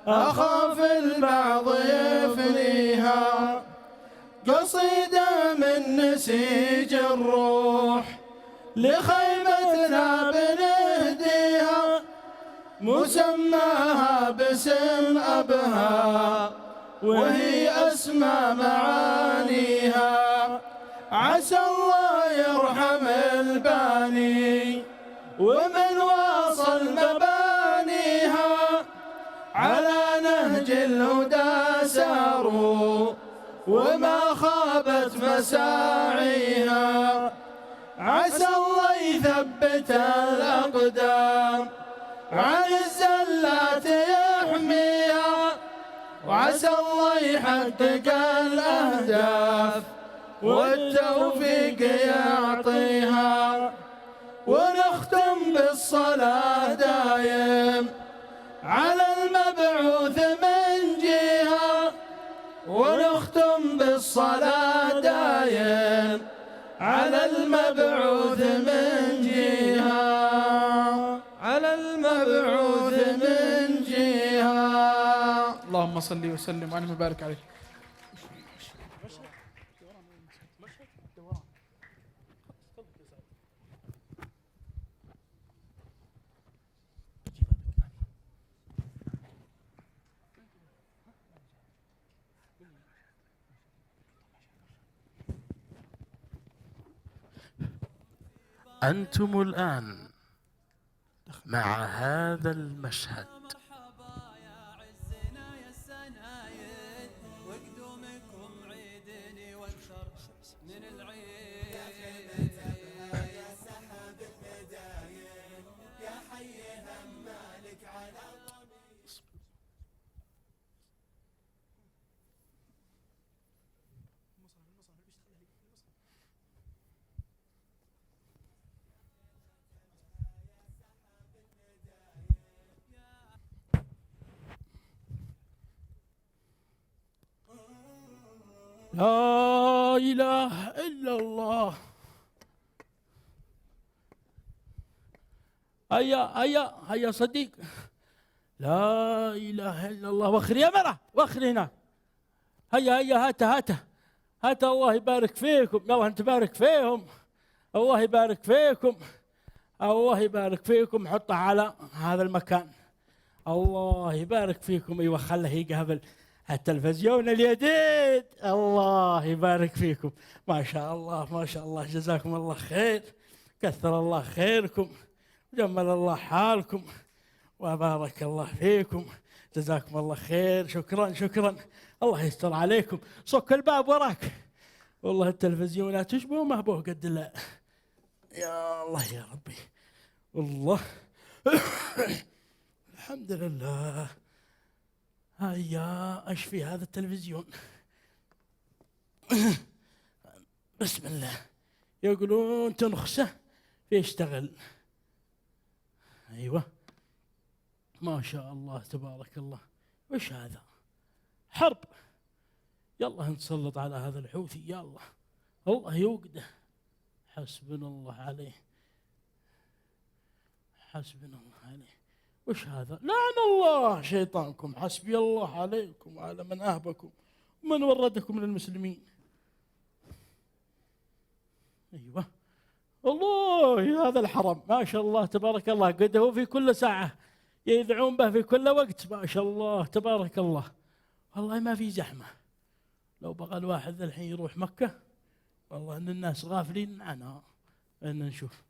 [SPEAKER 4] أخاف البعض يفنيها. قصيدة من نسيج الروح لخيمتنا بنهديها مسماها باسم أبها وهي أسمى معانيها. عسى الله يرحم الباني ومن واصل مبانيها على نهج الهدى ساروا وما خابت مساعيها. عسى الله يثبت الأقدام عن الزلات يحميها وعسى الله يحقق الأهداف والتوفيق يعطيها. ونختم بالصلاة دايم على المبعوث من جهة. ونختم بالصلاة دايم على المبعوث من جهة. على المبعوث من جهة.
[SPEAKER 6] اللهم صل وسلم وانعم وبارك عليه.
[SPEAKER 4] أنتم الآن مع هذا المشهد. لا إله إلا الله. هيا صديق. لا إله إلا الله. وخر يا مرة، وخر هناك. هيا هات الله يبارك فيكم. يلا أنت بارك فيهم. الله يبارك فيكم. الله يبارك فيكم. حطها على هذا المكان. الله يبارك فيكم. ايوه خله يقابل التلفزيون الجديد. الله يبارك فيكم. ما شاء الله ما شاء الله. جزاكم الله خير. كثر الله خيركم. جمل الله حالكم وبارك الله فيكم. جزاكم الله خير. شكرا. الله يستر عليكم. صك الباب وراك. والله التلفزيونات تشبه ما هو قد لا. يا الله يا ربي. والله الحمد لله. هيا اشفي هذا التلفزيون. بسم الله. يقولون تنخسه فيشتغل. ايوه ما شاء الله تبارك الله. وش هذا؟ حرب. يلا نتسلط على هذا الحوثي، يلا الله يوقده. حسبنا الله عليه، حسبنا الله عليه. وش هذا؟ لعن الله شيطانكم، حسبي الله عليكم وعلى من أهبكم ومن وردكم من المسلمين. أيوة والله هذا الحرم ما شاء الله تبارك الله، قده في كل ساعة يدعون به في كل وقت، ما شاء الله تبارك الله. والله ما في زحمة. لو بغى الواحد الحين يروح مكة والله ان الناس غافلين عنها. ان نشوف.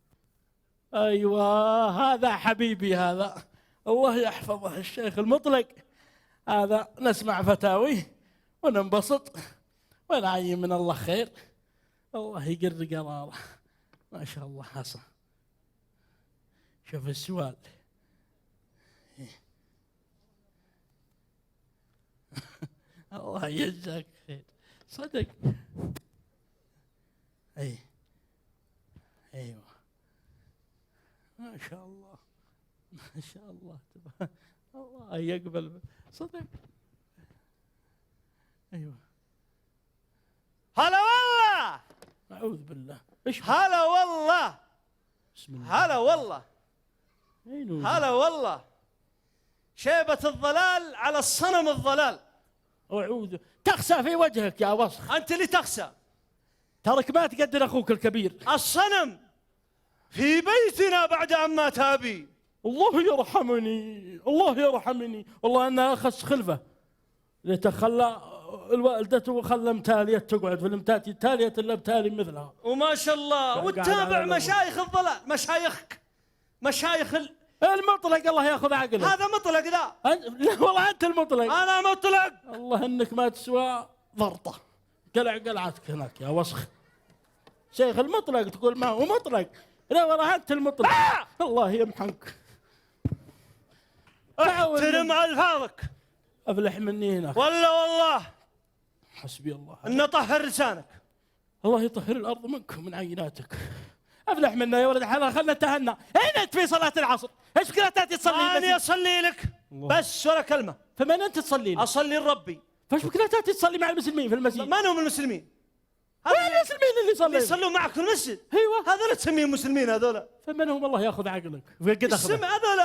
[SPEAKER 4] ايوه هذا حبيبي، هذا الله يحفظه الشيخ المطلق. هذا نسمع فتاويه وننبسط ونعين من الله خير. الله يقر قراره ما شاء الله. حصل. شوف السؤال. الله يجزاك خير صدق. ايوه ما شاء الله ما شاء الله تبارك الله يقبل صدق. ايوه
[SPEAKER 5] هلا والله.
[SPEAKER 4] اعوذ بالله. ايش
[SPEAKER 5] هلا والله.
[SPEAKER 4] بسم الله.
[SPEAKER 5] هلا والله. هلا والله. شيبة الضلال على الصنم الضلال.
[SPEAKER 4] اعوذ. تخسى في وجهك يا وسخ.
[SPEAKER 5] انت اللي تخسى.
[SPEAKER 4] ترك ما تقدر اخوك الكبير.
[SPEAKER 5] الصنم في بيتنا بعد أن مات أبي.
[SPEAKER 4] الله يرحمني، الله يرحمني، والله أنا أخس خلفه لتخلى الوالدة وخلى متالية تقعد في المتاتي التالية إلا بتالي مثلها.
[SPEAKER 5] وما شاء الله. وتتابع مشايخ الضلال، مشايخك، مشايخ
[SPEAKER 4] المطلق. الله ياخذ عقله.
[SPEAKER 5] هذا مطلق ذا.
[SPEAKER 4] لا والله أنت المطلق.
[SPEAKER 5] أنا مطلق.
[SPEAKER 4] الله إنك ما تسوى ضرطة. قلع قلعتك هناك يا وسخ. شيخ المطلق تقول ما هو مطلق. لا والله أنت المطلق. الله يمحنك.
[SPEAKER 5] احترم ألفاظك.
[SPEAKER 4] أفلح مني هنا.
[SPEAKER 5] ولا والله
[SPEAKER 4] حسبي الله.
[SPEAKER 5] إن طهر لسانك.
[SPEAKER 4] الله يطهر الأرض منك ومن عيناتك. أفلح منا يا ولد حلال. خلنا نتهنى. أين أنت في صلاة العصر؟ إيش كذا تأتي تصلي؟
[SPEAKER 5] أنا أصلي لك بس ولا كلمة.
[SPEAKER 4] فمن أنت تصلي لي؟
[SPEAKER 5] أصلي لربي.
[SPEAKER 4] فايش بك لا تأتي تصلي مع المسلمين في المسجد؟
[SPEAKER 5] من هم المسلمين؟
[SPEAKER 4] وين المسلمين اللي يصلون؟
[SPEAKER 5] اللي يصلون معك في المسجد.
[SPEAKER 4] ايوه
[SPEAKER 5] هذول تسميهم مسلمين هذول.
[SPEAKER 4] فمن هم؟ الله ياخذ عقلك. وقد
[SPEAKER 5] السمع هذول.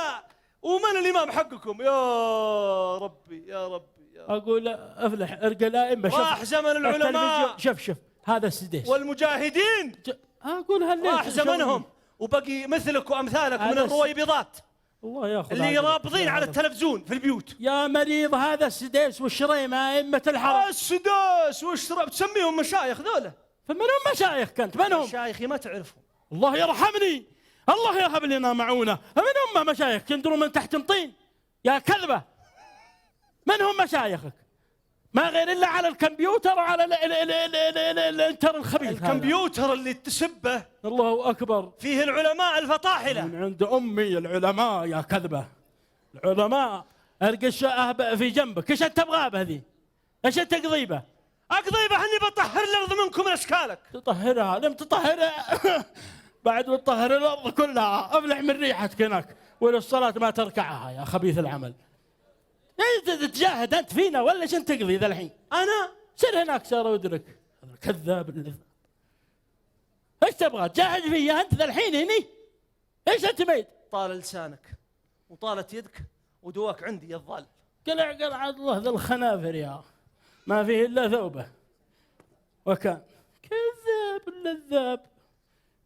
[SPEAKER 5] ومن الإمام حقكم؟ يا ربي يا ربي يا ربي.
[SPEAKER 4] أقول أفلح ارقى الأئمة.
[SPEAKER 5] راح زمن العلماء.
[SPEAKER 4] شوف هذا السديس
[SPEAKER 5] والمجاهدين.
[SPEAKER 4] أقول هالليل
[SPEAKER 5] راح زمنهم وبقي مثلك وأمثالك من الرويبضات
[SPEAKER 4] الله ياخذ
[SPEAKER 5] اللي رابضين على التلفزيون في البيوت.
[SPEAKER 4] يا مريض هذا السديس والشريمة أئمة الحرم.
[SPEAKER 5] السديس والشريمة تسميهم مشايخ ذولا.
[SPEAKER 4] فمن هم مشايخ كنت؟ من هم؟
[SPEAKER 5] مشايخي ما تعرفهم.
[SPEAKER 4] الله يرحمني. الله يهب لنا معونة. من هم مشايخ يندروا من تحت طين يا كذبة؟ من هم مشايخك؟ ما غير إلا على الكمبيوتر وعلى الانتر الخبيث.
[SPEAKER 5] الكمبيوتر اللي تسبه.
[SPEAKER 4] الله أكبر.
[SPEAKER 5] فيه العلماء الفطاحلة.
[SPEAKER 4] من عند أمي العلماء يا كذبة. العلماء أرقش في جنبك. إيش أنت تبغى بهذه؟ إيش أنت قضيبة؟
[SPEAKER 5] أقضيبة أني بطهر الأرض منكم من أشكالك.
[SPEAKER 4] تطهرها؟ لم تطهرها بعد وتطهر الأرض كلها. أفلح من ريحتك هناك. وللصلاة ما تركعها يا خبيث العمل. تجاهد أنت فينا ولا ايش أنت تقضي ذا الحين؟
[SPEAKER 5] أنا
[SPEAKER 4] سر هناك سار ودرك. هذا الكذاب. ايش تبغى تجاهد فيا أنت ذا الحين هني؟ ايش أنت ميت؟
[SPEAKER 5] طال لسانك وطالت يدك ودواك عندي يا الظالم.
[SPEAKER 4] قلع الله ذا الخنافر يا ما فيه إلا ثوبه. وكان كذاب لذاب.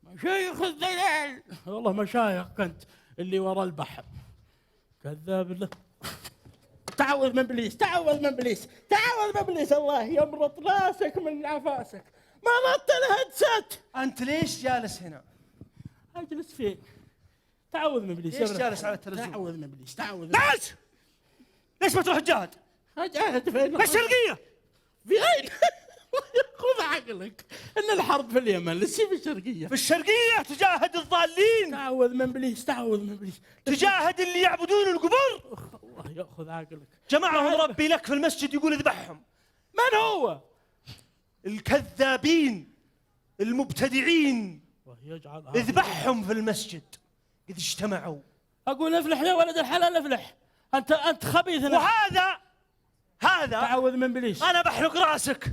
[SPEAKER 4] مشايخ الدلال. والله مشايخ كنت اللي وراء البحر. كذاب له. تعوذ من ابليس، تعوذ من ابليس، تعوذ من ابليس. الله يمرط راسك من عفاسك. مرضت الهدسات.
[SPEAKER 5] انت ليش جالس هنا؟
[SPEAKER 4] اجلس فين؟ تعوذ من ابليس.
[SPEAKER 5] ليش جالس على التلفزيون؟
[SPEAKER 4] تعوذ من ابليس، تعوذ.
[SPEAKER 5] ليش ما تروح تجاهد؟
[SPEAKER 4] اجاهد فين؟
[SPEAKER 5] الشرقية.
[SPEAKER 4] في اين؟ خذ عقلك ان الحرب في اليمن لسه في الشرقيه.
[SPEAKER 3] في الشرقية تجاهد الضالين،
[SPEAKER 4] تعوذ من ابليس، تعوذ من ابليس.
[SPEAKER 3] تجاهد اللي يعبدون القبور.
[SPEAKER 4] الله ياخذ عقلك.
[SPEAKER 3] جمعهم ربي لك في المسجد يقول اذبحهم.
[SPEAKER 4] من هو؟
[SPEAKER 3] الكذابين المبتدعين،
[SPEAKER 4] الله يجعل
[SPEAKER 3] اذبحهم في المسجد إذ اجتمعوا.
[SPEAKER 4] اقول افلح يا ولد الحلال افلح. انت خبيث.
[SPEAKER 3] هذا
[SPEAKER 4] تعوذ من ابليس.
[SPEAKER 3] انا بحلق راسك.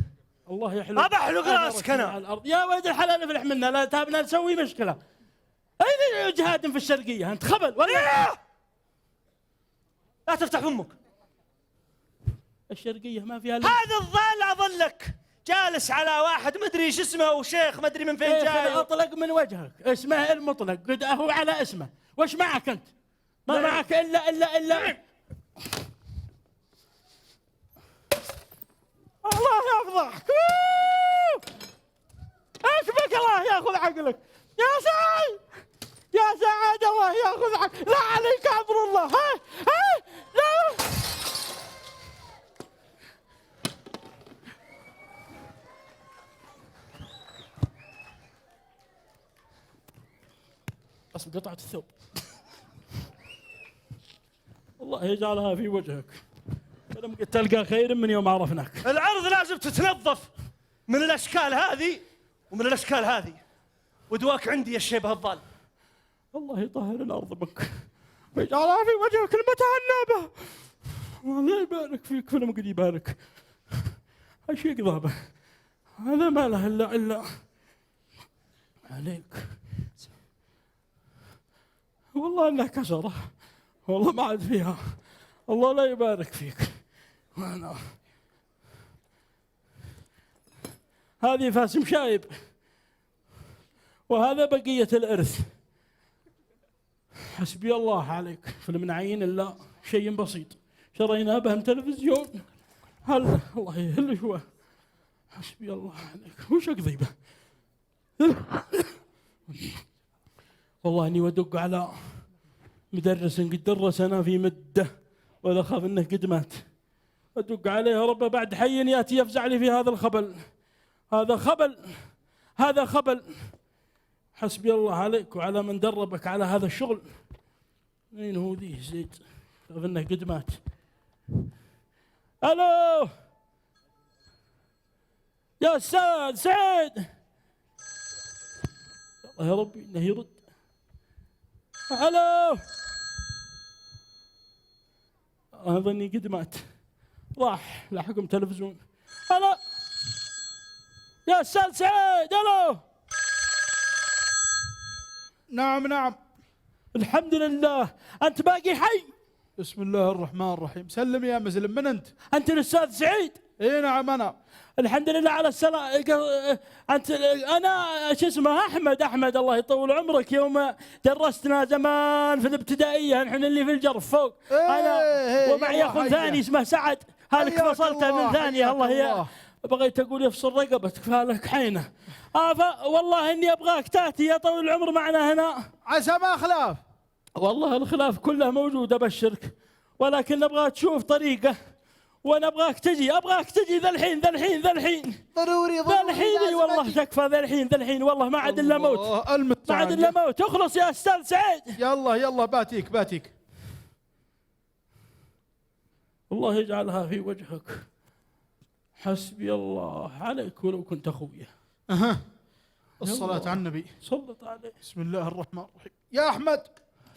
[SPEAKER 4] الله يحلق.
[SPEAKER 3] بحلق راسك انا.
[SPEAKER 4] الارض يا ولد الحلال افلح منا، لا تابنا نسوي مشكله. اين جهاد في الشرقيه؟ انت خبل ولا
[SPEAKER 3] لا تفتح فمك.
[SPEAKER 4] الشرقيه ما فيها
[SPEAKER 3] هذا الضال اظلك جالس على واحد مدري ايش اسمه وشيخ مدري من فين جاي.
[SPEAKER 4] اطلق من وجهك، اسمه المطلق، قد هو على اسمه. وش معك انت؟ ما معك الا الله يفضحك. ايش بك؟ الله ياخذ عقلك يا سعيد، يا سعد الله ياخذ عقلك. لا عليك امر الله. ها لا بس قطعة الثوب. الله يجعلها في وجهك، فلم تلقى خير من يوم عرفناك.
[SPEAKER 3] العرض لازم تتنظف من الاشكال هذه ومن الاشكال هذه، ودواك عندي يا شيبه الضال.
[SPEAKER 4] الله يطهر الارض بك ويجعلها في وجهك المتعنبه. الله يبارك فيك، فلم قد يبارك. ايش يقضى؟ هذا ما له الا عليك. والله انها كسره، والله ما عاد فيها. الله لا يبارك فيك. وانا هذه فاس مشايب، وهذا بقيه الارث. حسبي الله عليك، في المنعين الا شيء بسيط شرينا بهم تلفزيون. هل الله يهل شوى. حسبي الله عليك. وش اقضي به؟ والله اني ودق على مدرس قد درسنا في مده ولا خاف انه قد مات. ادق عليه يا رب بعد حي ياتي يفزع لي في هذا الخبل. هذا خبل، هذا خبل. حسبي الله عليك وعلى من دربك على هذا الشغل. اين هو ذي زيد؟ خاف انه قد مات. الو يا استاذ سعيد. الله يا ربي انه يرد. الو اظني قد مات، راح لحقهم تلفزيون. الو يا استاذ سعيد. الو
[SPEAKER 6] نعم
[SPEAKER 4] الحمد لله. انت باقي حي؟
[SPEAKER 6] بسم الله الرحمن الرحيم. سلم يا مسلم. من
[SPEAKER 4] انت الاستاذ سعيد؟
[SPEAKER 6] اي نعم انا.
[SPEAKER 4] الحمد لله على السلامة. انت انا شو اسمه احمد الله يطول عمرك. يوم درستنا زمان في الابتدائيه نحن اللي في الجرف فوق. انا ومعي اخ ثاني اسمه سعد. هالك فصلته من ثانيه. الله يا بغيت اقول يفصل رقبتك فهلك حينه. والله اني ابغاك تاتي يا طويل العمر معنا هنا.
[SPEAKER 6] عسى ما خلاف.
[SPEAKER 4] والله الخلاف كله موجود ابشرك، ولكن نبغى تشوف طريقه وانا ابغاك تجي ذا الحين
[SPEAKER 6] ضروري
[SPEAKER 4] ذا الحين. والله تكفى ذا الحين والله ما عاد الا موت. ما عاد الا موت. اخلص يا استاذ سعيد.
[SPEAKER 6] يلا باتيك.
[SPEAKER 4] الله يجعلها في وجهك. حسبي الله عليك ولو كنت اخويا.
[SPEAKER 6] الصلاة على النبي.
[SPEAKER 4] صلت عليه.
[SPEAKER 6] بسم الله الرحمن الرحيم. يا احمد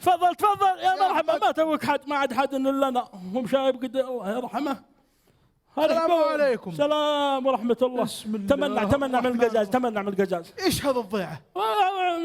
[SPEAKER 4] تفضل يا مرحبا. ما توك حد، ما عاد حد الا انا. هم شايب قد الله يرحمه.
[SPEAKER 6] السلام عليكم.
[SPEAKER 4] سلام ورحمة الله. تمنع من القزاز.
[SPEAKER 6] ايش هذا الضيعة؟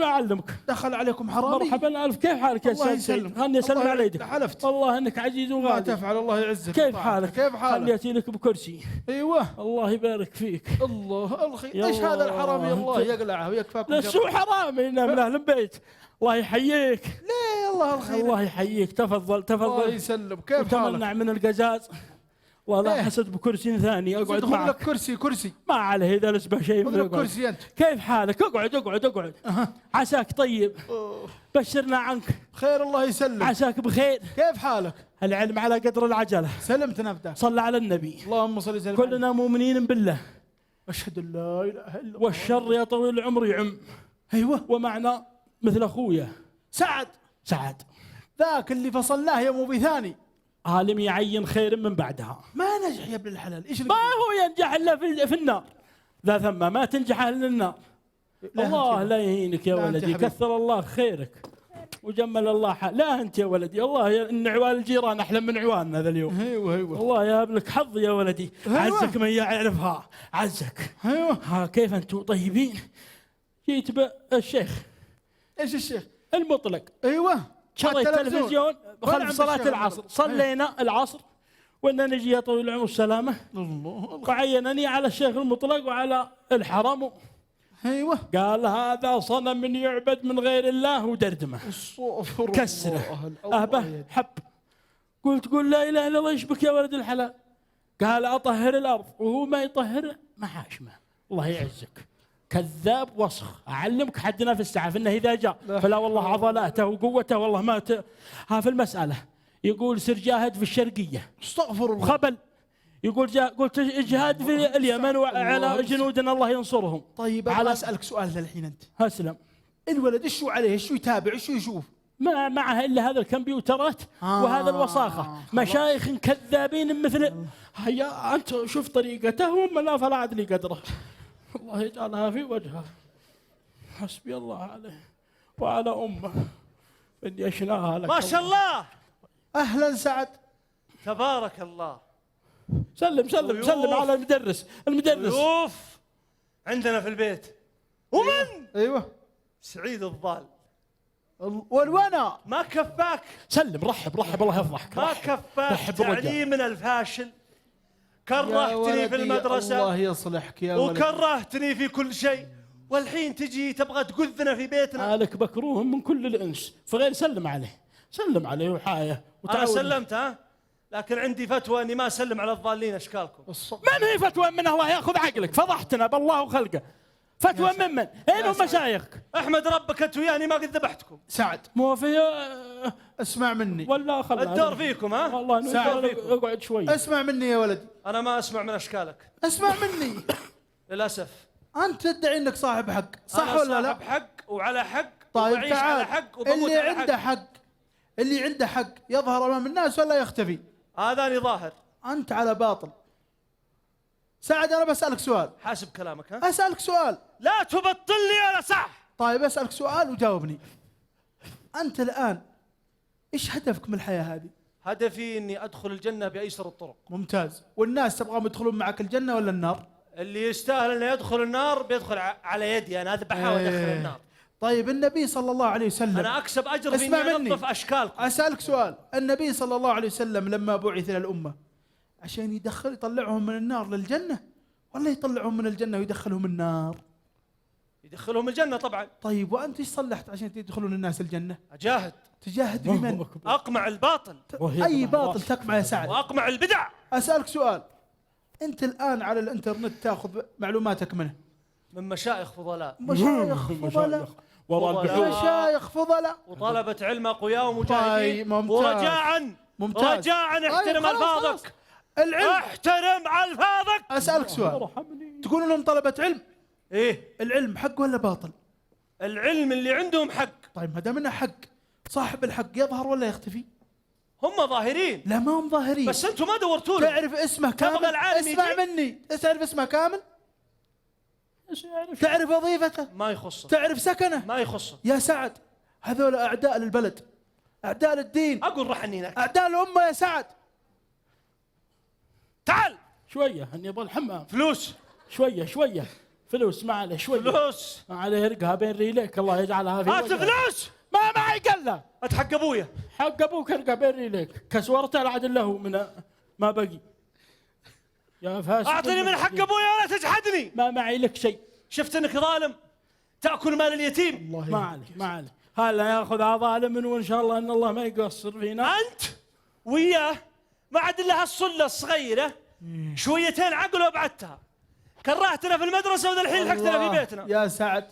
[SPEAKER 4] أعلمك.
[SPEAKER 6] دخل عليكم حرامي.
[SPEAKER 4] مرحبا ألف. كيف حالك يا
[SPEAKER 6] الله
[SPEAKER 4] يسلم؟ خلني أسلم على يدك.
[SPEAKER 6] حلفت
[SPEAKER 4] والله إنك عزيز وغالي.
[SPEAKER 6] ما تفعل الله يعزك.
[SPEAKER 4] كيف حالك؟ خلني أتي لك بكرسي.
[SPEAKER 6] ايوه
[SPEAKER 4] الله يبارك فيك.
[SPEAKER 6] الله الخير. ايش هذا الحرامي؟ الله يقلعه ويكفاكم.
[SPEAKER 4] لا سو حرامي، إنه من أهل البيت. الله يحييك.
[SPEAKER 6] ليه الله الخير.
[SPEAKER 4] الله يحييك. تفضل
[SPEAKER 6] الله يسلم. كيف حالك؟
[SPEAKER 4] وتمنع من القزاز. والله حسد بكرسي ثاني اقعد معك.
[SPEAKER 6] لك كرسي
[SPEAKER 4] ما عليه اذا لسبه شيء.
[SPEAKER 6] خذ لك كرسي انت.
[SPEAKER 4] كيف حالك؟ اقعد. عساك طيب. بشرنا عنك.
[SPEAKER 6] خير الله يسلم.
[SPEAKER 4] عساك بخير.
[SPEAKER 6] كيف حالك؟
[SPEAKER 4] العلم على قدر العجله.
[SPEAKER 6] سلمت نفده.
[SPEAKER 4] صلى على النبي.
[SPEAKER 6] اللهم صل وسلم.
[SPEAKER 4] كلنا مؤمنين بالله
[SPEAKER 6] أشهد أن لا إله إلا الله.
[SPEAKER 4] والشر يا طويل العمر يعم.
[SPEAKER 6] أيوة.
[SPEAKER 4] ومعنا مثل أخويا
[SPEAKER 6] سعد ذاك اللي فصلناه يا مو بثاني.
[SPEAKER 4] عالم يعين خير من بعدها.
[SPEAKER 6] ما نجح يا ابن الحلال. إيش
[SPEAKER 4] ما هو ينجح إلا في النار. ذا ثم ما تنجح إلا النار. الله لا يهينك يا ولدي، كثر الله خيرك وجمل الله حال. لا أنت يا ولدي، الله إن عوال الجيران أحلى من عوالنا ذا اليوم.
[SPEAKER 6] أيوة.
[SPEAKER 4] الله يهب لك حظ يا ولدي. عزك من يعرفها، عزك. ها كيف أنتم طيبين؟ جيت بالشيخ.
[SPEAKER 6] إيش الشيخ؟
[SPEAKER 4] المطلق.
[SPEAKER 6] أيوة.
[SPEAKER 4] شريت التلفزيون خلف صلاة العصر، صلينا العصر وإن نجي يا طويل العمر السلامة.
[SPEAKER 6] الله.
[SPEAKER 4] وعينني على الشيخ المطلق وعلى الحرم.
[SPEAKER 6] أيوة.
[SPEAKER 4] قال هذا صنم من يعبد من غير الله ودردمه كسره أهبه حب. قلت قول لا إله إلا الله يشبك يا ولد الحلال. قال أطهر الأرض وهو ما يطهر ما حاشمه. الله يعزك. كذاب وسخ. أعلمك حدنا في السعف إنه إذا جاء فلا والله عضلاته وقوته والله ما ها في المسألة. يقول سر جاهد في الشرقية.
[SPEAKER 6] استغفر الله.
[SPEAKER 4] خبل. يقول قلت اجهاد في اليمن وعلى جنودنا الله ينصرهم.
[SPEAKER 6] طيب أنا أسألك سؤال الحين أنت.
[SPEAKER 4] أسلم.
[SPEAKER 6] الولد إيش عليه؟ إيش يتابع؟ إيش يشوف؟
[SPEAKER 4] ما معها إلا هذا الكمبيوترات وهذا الوساخة. مشايخ كذابين مثل هيا أنت شوف طريقته وما لا فلا عاد لي قدره. الله يجعلها في وجهه. حسبي الله عليه وعلى أمه إني أشناها لك.
[SPEAKER 5] ما شاء الله.
[SPEAKER 6] أهلا سعد.
[SPEAKER 5] تبارك الله.
[SPEAKER 4] سلم على المدرس.
[SPEAKER 5] ضيوف عندنا في البيت. ومن؟
[SPEAKER 6] أيوة.
[SPEAKER 5] سعيد الضال.
[SPEAKER 6] والوانا
[SPEAKER 5] ما كفاك.
[SPEAKER 4] سلم رحب الله يفضحك.
[SPEAKER 5] ما كفاك تعليمنا الفاشل. كرهتني في المدرسة.
[SPEAKER 6] الله يصلحك يا ولد.
[SPEAKER 5] وكرهتني في كل شيء. والحين تجي تبغى تقذنا في بيتنا.
[SPEAKER 4] مالك بكروه من كل الإنس فغير سلم عليه وحايه.
[SPEAKER 5] أنا سلمت ها. لكن عندي فتوى اني ما اسلم على الضالين اشكالكم.
[SPEAKER 4] من هي فتوى من الله ياخذ عقلك؟ فضحتنا بالله وخلقه. فتوى من؟ اين هم مشايخك؟
[SPEAKER 5] احمد ربك انت وياني ما قد ذبحتكم.
[SPEAKER 6] سعد
[SPEAKER 4] مو في
[SPEAKER 6] اسمع مني.
[SPEAKER 4] ولا خلنا
[SPEAKER 5] الدور فيكم ها.
[SPEAKER 4] والله
[SPEAKER 6] سعد
[SPEAKER 4] اقعد شوي.
[SPEAKER 6] اسمع مني يا ولدي.
[SPEAKER 5] انا ما اسمع من اشكالك.
[SPEAKER 6] اسمع مني.
[SPEAKER 5] للاسف.
[SPEAKER 6] انت تدعي انك صاحب حق صح ولا لا؟
[SPEAKER 5] صاحب حق وعلى حق.
[SPEAKER 6] طيب
[SPEAKER 5] وبعيش
[SPEAKER 6] تعال.
[SPEAKER 5] على حق وبموت
[SPEAKER 6] اللي
[SPEAKER 5] على
[SPEAKER 6] عنده حق اللي عنده حق يظهر امام الناس ولا يختفي؟
[SPEAKER 5] هذاني ظاهر.
[SPEAKER 6] انت على باطل. سعد انا بسالك سؤال.
[SPEAKER 5] حاسب كلامك ها.
[SPEAKER 6] اسالك سؤال.
[SPEAKER 5] لا تبطلني انا صح.
[SPEAKER 6] طيب اسالك سؤال وجاوبني. انت الان ايش هدفك من الحياه هذه؟
[SPEAKER 5] هدفي اني ادخل الجنه بايسر الطرق.
[SPEAKER 6] ممتاز. والناس تبغاهم يدخلون معك الجنه ولا النار؟
[SPEAKER 5] اللي يستاهل انه يدخل النار بيدخل على يدي انا اذبحه وادخل النار.
[SPEAKER 6] طيب النبي صلى الله عليه وسلم
[SPEAKER 5] انا اكسب اجر في اني انظف اشكالكم.
[SPEAKER 6] اسالك سؤال. النبي صلى الله عليه وسلم لما بعث الى الامه عشان يطلعهم من النار للجنه ولا يطلعهم من الجنه ويدخلهم النار؟
[SPEAKER 5] يدخلهم الجنه طبعا.
[SPEAKER 6] طيب وانت ايش صلحت عشان يدخلون الناس الجنه؟
[SPEAKER 5] اجاهد.
[SPEAKER 6] تجاهد بمن؟
[SPEAKER 5] اقمع الباطل.
[SPEAKER 6] اي باطل تقمع يا سعد؟
[SPEAKER 5] واقمع البدع.
[SPEAKER 6] اسالك سؤال. انت الان على الانترنت تاخذ معلوماتك منه؟
[SPEAKER 5] من مشايخ فضلاء.
[SPEAKER 6] مشايخ فضلاء. مشايخ فضلاء
[SPEAKER 5] وطلبة علم اقوياء ومجاهدين.
[SPEAKER 6] ممتاز.
[SPEAKER 5] رجاء احترم الفاظك.
[SPEAKER 6] العلم
[SPEAKER 5] احترم الفاظك.
[SPEAKER 6] اسالك سؤال. تقول لهم طلبة علم.
[SPEAKER 5] ايه
[SPEAKER 6] العلم حق ولا باطل؟
[SPEAKER 5] العلم اللي عندهم حق.
[SPEAKER 6] طيب ما دام انه حق صاحب الحق يظهر ولا يختفي؟
[SPEAKER 5] هم ظاهرين.
[SPEAKER 6] لا ما هم ظاهرين.
[SPEAKER 5] بس انتم ما دورتوا له.
[SPEAKER 6] تعرف اسمه كامل؟ اسمع مني. تعرف اسمه كامل؟ تعرف وظيفته؟
[SPEAKER 5] ما يخصه.
[SPEAKER 6] تعرف سكنه؟
[SPEAKER 5] ما يخصه.
[SPEAKER 6] يا سعد هذول اعداء للبلد، اعداء للدين.
[SPEAKER 5] اقول راح هناك.
[SPEAKER 6] اعداء الامه يا سعد.
[SPEAKER 4] تعال شويه اني ابغى الحمام.
[SPEAKER 5] فلوس.
[SPEAKER 4] شويه فلوس. ما عليه شويه
[SPEAKER 5] فلوس.
[SPEAKER 4] ما عليه يرقها بين ريليك. الله يجعلها في
[SPEAKER 5] هات فلوس.
[SPEAKER 4] ما معي قله.
[SPEAKER 5] اتحق ابويا.
[SPEAKER 4] حق ابوك ارقى بين ريليك. كسورته العد له من ما بقي. يا فاسد
[SPEAKER 5] اعطني من حق ابويا ولا تجحدني.
[SPEAKER 4] ما معي لك شيء.
[SPEAKER 5] شفت انك ظالم تاكل مال اليتيم.
[SPEAKER 4] ما عليه هلا ياخذ ظالم وان شاء الله ان الله ما يقصر فينا.
[SPEAKER 5] انت وياه ما عاد الا هالصله الصغيره شويتين عقل وبعدتها. كرهتنا في المدرسه وذا الحين لحقتنا في بيتنا.
[SPEAKER 6] يا سعد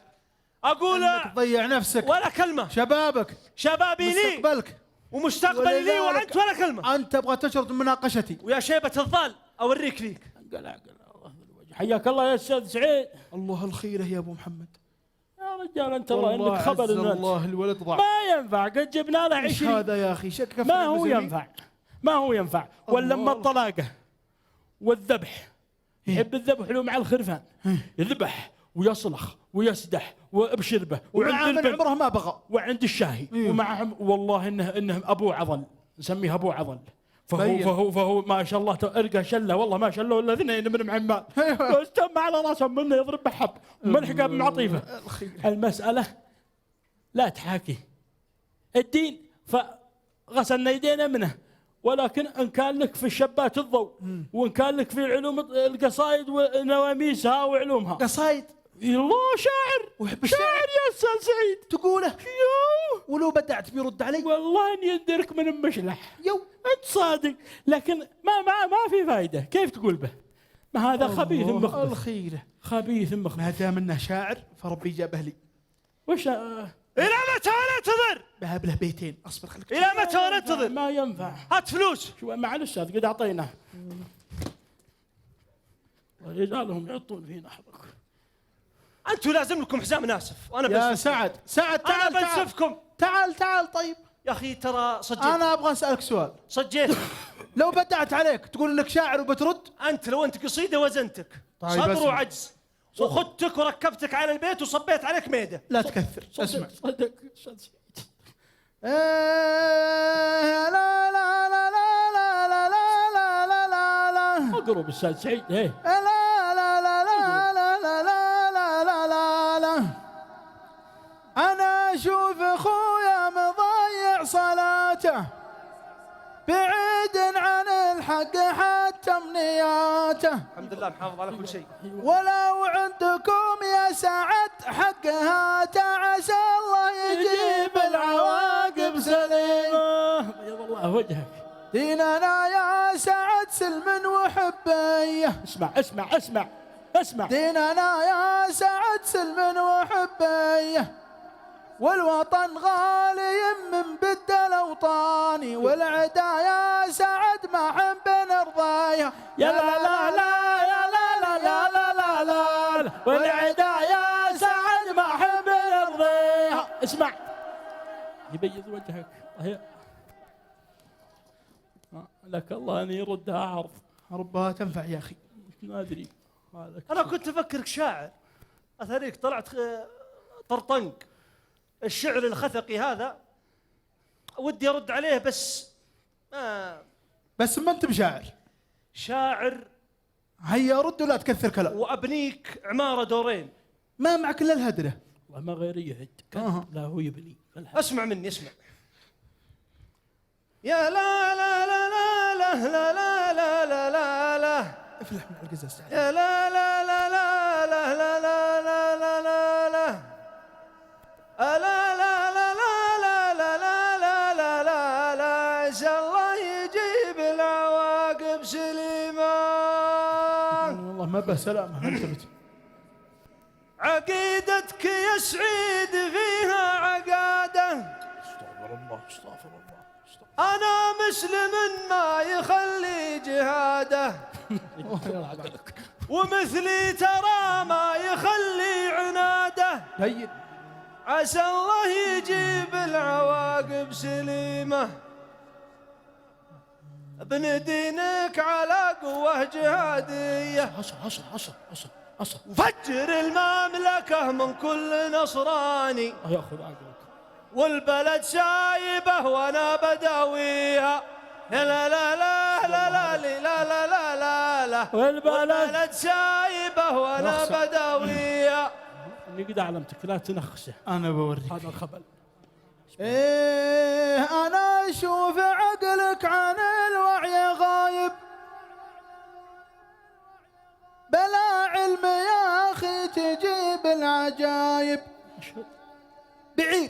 [SPEAKER 5] اقول
[SPEAKER 6] تضيع نفسك
[SPEAKER 5] ولا كلمه.
[SPEAKER 6] شبابك
[SPEAKER 5] شبابي لي
[SPEAKER 6] مستقبلك
[SPEAKER 5] ومستقبلي لي وانت ولا كلمه.
[SPEAKER 6] انت تبغى تشرد مناقشتي
[SPEAKER 5] ويا شيبه الضال اوريك ليك.
[SPEAKER 4] حياك الله يا استاذ سعيد.
[SPEAKER 6] الله الخيره يا ابو محمد.
[SPEAKER 4] يا رجال انت الله عندك خبر
[SPEAKER 6] عز الله الولد ضاع.
[SPEAKER 4] ما ينفع، قد جبنا له
[SPEAKER 6] ايش
[SPEAKER 4] 20.
[SPEAKER 6] هذا يا اخي؟ شكله
[SPEAKER 4] ما هو ينفع، ما هو ينفع. ولا اما الطلاقه والذبح، يحب الذبح له مع الخرفان، يذبح ويصلخ ويسدح وبشربه
[SPEAKER 6] ومع من عمره ما بغى
[SPEAKER 4] وعند الشاهي ومعهم. والله انه ابو عضل، نسميه ابو عضل. فهو ما شاء الله ارقى شله، والله ما شله الا اثنين من عمال استمع على راسهم منه يضرب بحب ملحقه بمعطيفه. المساله لا تحاكي الدين، فغسلنا يدينا منه، ولكن ان كان لك في الشبات الضوء، وان كان لك في العلوم القصائد ونواميسها وعلومها.
[SPEAKER 6] قصايد؟
[SPEAKER 4] الله شاعر، شاعر يا استاذ سعيد
[SPEAKER 6] تقوله؟ ولو بدعت بيرد علي
[SPEAKER 4] والله اني يدرك من المشلح.
[SPEAKER 6] يو
[SPEAKER 4] انت صادق، لكن ما في فائده. كيف تقول به؟ ما هذا خبيث مخبث.
[SPEAKER 6] الخيره
[SPEAKER 4] خبيث مخبث.
[SPEAKER 6] ما دام انه شاعر فربي جابه لي.
[SPEAKER 4] وش
[SPEAKER 5] الى متى ننتظر؟
[SPEAKER 6] بهب له بيتين. اصبر خليك.
[SPEAKER 5] الى متى ننتظر؟
[SPEAKER 4] ما ينفع.
[SPEAKER 5] هات فلوس.
[SPEAKER 4] شو مع الاستاذ قد اعطيناه. رجالهم يعطون فينا حظك.
[SPEAKER 5] انتوا لازم لكم حزام ناسف وانا بنسفكم.
[SPEAKER 6] يا سعد تعال
[SPEAKER 5] انا بنسفكم.
[SPEAKER 6] تعال طيب
[SPEAKER 5] يا اخي ترى صجيت.
[SPEAKER 6] انا ابغى اسالك سؤال.
[SPEAKER 5] صجيت.
[SPEAKER 6] لو بدعت عليك تقول انك شاعر وبترد؟
[SPEAKER 5] انت لو انت قصيده وزنتك
[SPEAKER 6] طيب
[SPEAKER 5] صبر
[SPEAKER 6] اسمع.
[SPEAKER 5] وعجز، وخدتك وركبتك على البيت وصبيت عليك ميده.
[SPEAKER 6] لا تكثر. اسمع.
[SPEAKER 4] صدق.
[SPEAKER 6] لا لا لا لا لا لا لا لا لا لا.
[SPEAKER 4] اقرب استاذ سعيد. ايه
[SPEAKER 6] لا لا لا لا لا لا لا لا لا لا. انا اشوف اخويا مضيع صلاته، بعيد عن الحق حتى امنياته.
[SPEAKER 5] الحمد لله محافظ على كل شيء.
[SPEAKER 6] ولو عندكم يا سعد حق هاته، عسى الله يجيب العواقب سليمه.
[SPEAKER 4] بيض الله وجهك.
[SPEAKER 6] ديننا يا سعد سلم وحبيه.
[SPEAKER 4] اسمع.
[SPEAKER 6] ديننا يا سعد سلم وحبيه، والوطن غالي من بد الاوطاني، والعدا يا سعد ما حب نرضايا.
[SPEAKER 4] يا لا لا لا يا لا لا لا لا لا لا، والعدا يا سعد ما حب نرضيها. اسمع يبيض وجهك. لك الله ان يردها عرض.
[SPEAKER 6] ربها تنفع يا اخي.
[SPEAKER 4] ما ادري.
[SPEAKER 5] انا كنت افكرك شاعر، اثريك طلعت طرطنق. الشعر الخثقي هذا ودي ارد عليه بس
[SPEAKER 6] ما انت بشاعر.
[SPEAKER 5] شاعر.
[SPEAKER 6] هيا رد ولا تكثر كلام.
[SPEAKER 5] وابنيك عماره دورين.
[SPEAKER 6] ما معك الا الهدره.
[SPEAKER 4] والله ما غير يهد. لا هو يبني.
[SPEAKER 5] اسمع مني اسمع. يا لا لا لا لا لا لا لا لا لا لا.
[SPEAKER 6] افلح من القزاز.
[SPEAKER 5] يا لا لا لا لا لا لا لا لا لا لا لا. لا لا لا لا لا لا لا لا لا لا. عسى الله يجيب العواقب سليمة.
[SPEAKER 6] والله ما به سلامة. انتبه.
[SPEAKER 5] عقيدتك يا سعيد فيها عقادة.
[SPEAKER 4] استغفر الله.
[SPEAKER 5] أنا مسلم ما يخلي جهاده، ومثلي ترى ما يخلي عناده. عسى الله يجيب العواقب سليمة. ابن دينك على قوة جهادية.
[SPEAKER 4] أصل
[SPEAKER 5] وفجر المملكة من كل نصراني.
[SPEAKER 4] ياخذ عقلك.
[SPEAKER 5] والبلد سايبه وانا بداويها. لا لا لا لا لا لا لا لا لا لا. والبلد سايبه وانا بداويها.
[SPEAKER 4] اني قد علمتك لا تنخسه.
[SPEAKER 6] انا بوريك
[SPEAKER 4] هذا الخبل.
[SPEAKER 6] انا اشوف عقلك عن الوعي غايب، بلا علم يا اخي تجيب العجايب. بعير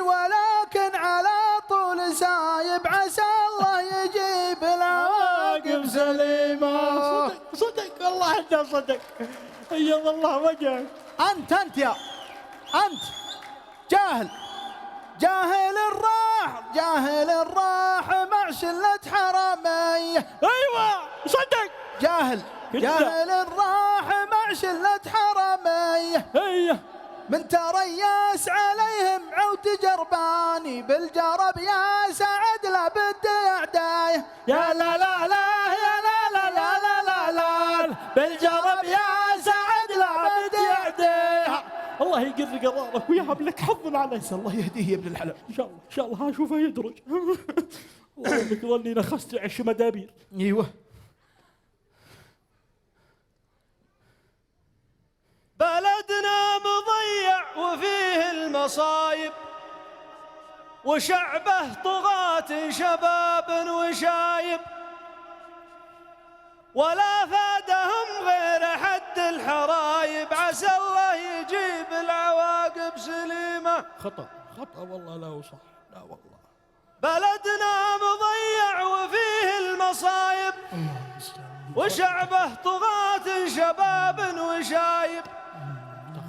[SPEAKER 6] ولكن على طول سايب، عسى الله يجيب العواقب سليمة.
[SPEAKER 4] صدق والله انت صدق. ايض الله وجهك.
[SPEAKER 6] انت يا انت جاهل الراح مع شلة حرامية.
[SPEAKER 4] ايوه صدق.
[SPEAKER 6] جاهل جاهل الراح مع شلة حرامية
[SPEAKER 4] هي
[SPEAKER 6] من ترياس عليهم عود جرباني بالجرب يا سعد لا بد اعدايه
[SPEAKER 4] يا لا لا لا يا لا لا لا لا لا لا بالجرب يا سعد لا بد يعديها. الله يقر قرارك ويهب لك حظ على
[SPEAKER 6] عسى الله يهديه يا ابن الحلال.
[SPEAKER 4] ان شاء الله ان شاء الله اشوفه يدرج. والله انك ظني نخست 10 مدابير.
[SPEAKER 6] ايوه
[SPEAKER 5] بلدنا مضيع وفيه المصايب وشعبه طغاة شباب وشايب ولا فادهم غير حد الحرايب عسى الله يجيب العواقب سليمة.
[SPEAKER 4] خطأ والله لا وصح لا والله.
[SPEAKER 5] بلدنا مضيع وفيه المصايب وشعبه طغاة شباب وشايب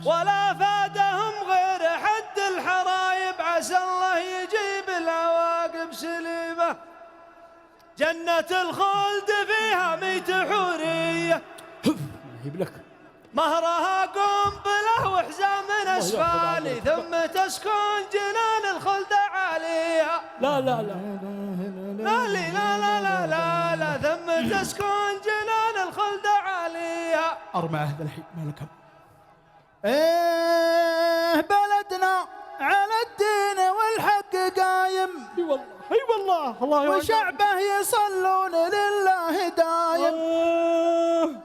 [SPEAKER 5] ولا فادهم غير حد الحرايب عسى الله يجيب العواقب سليمة. جنة الخلد فيها 100 حورية مهرها قنبلة وحزام من أسفالي ثم تسكن جنان الخلد عليها.
[SPEAKER 4] لا لا لا
[SPEAKER 5] لا لا لا لا لا لا ثم تسكن جنان الخلد عليها.
[SPEAKER 6] ارمى عهد الحين مالك هم. ايه بلدنا على الدين والحق قايم.
[SPEAKER 4] اي والله اي والله الله
[SPEAKER 6] وشعبه يصلون لله دايم.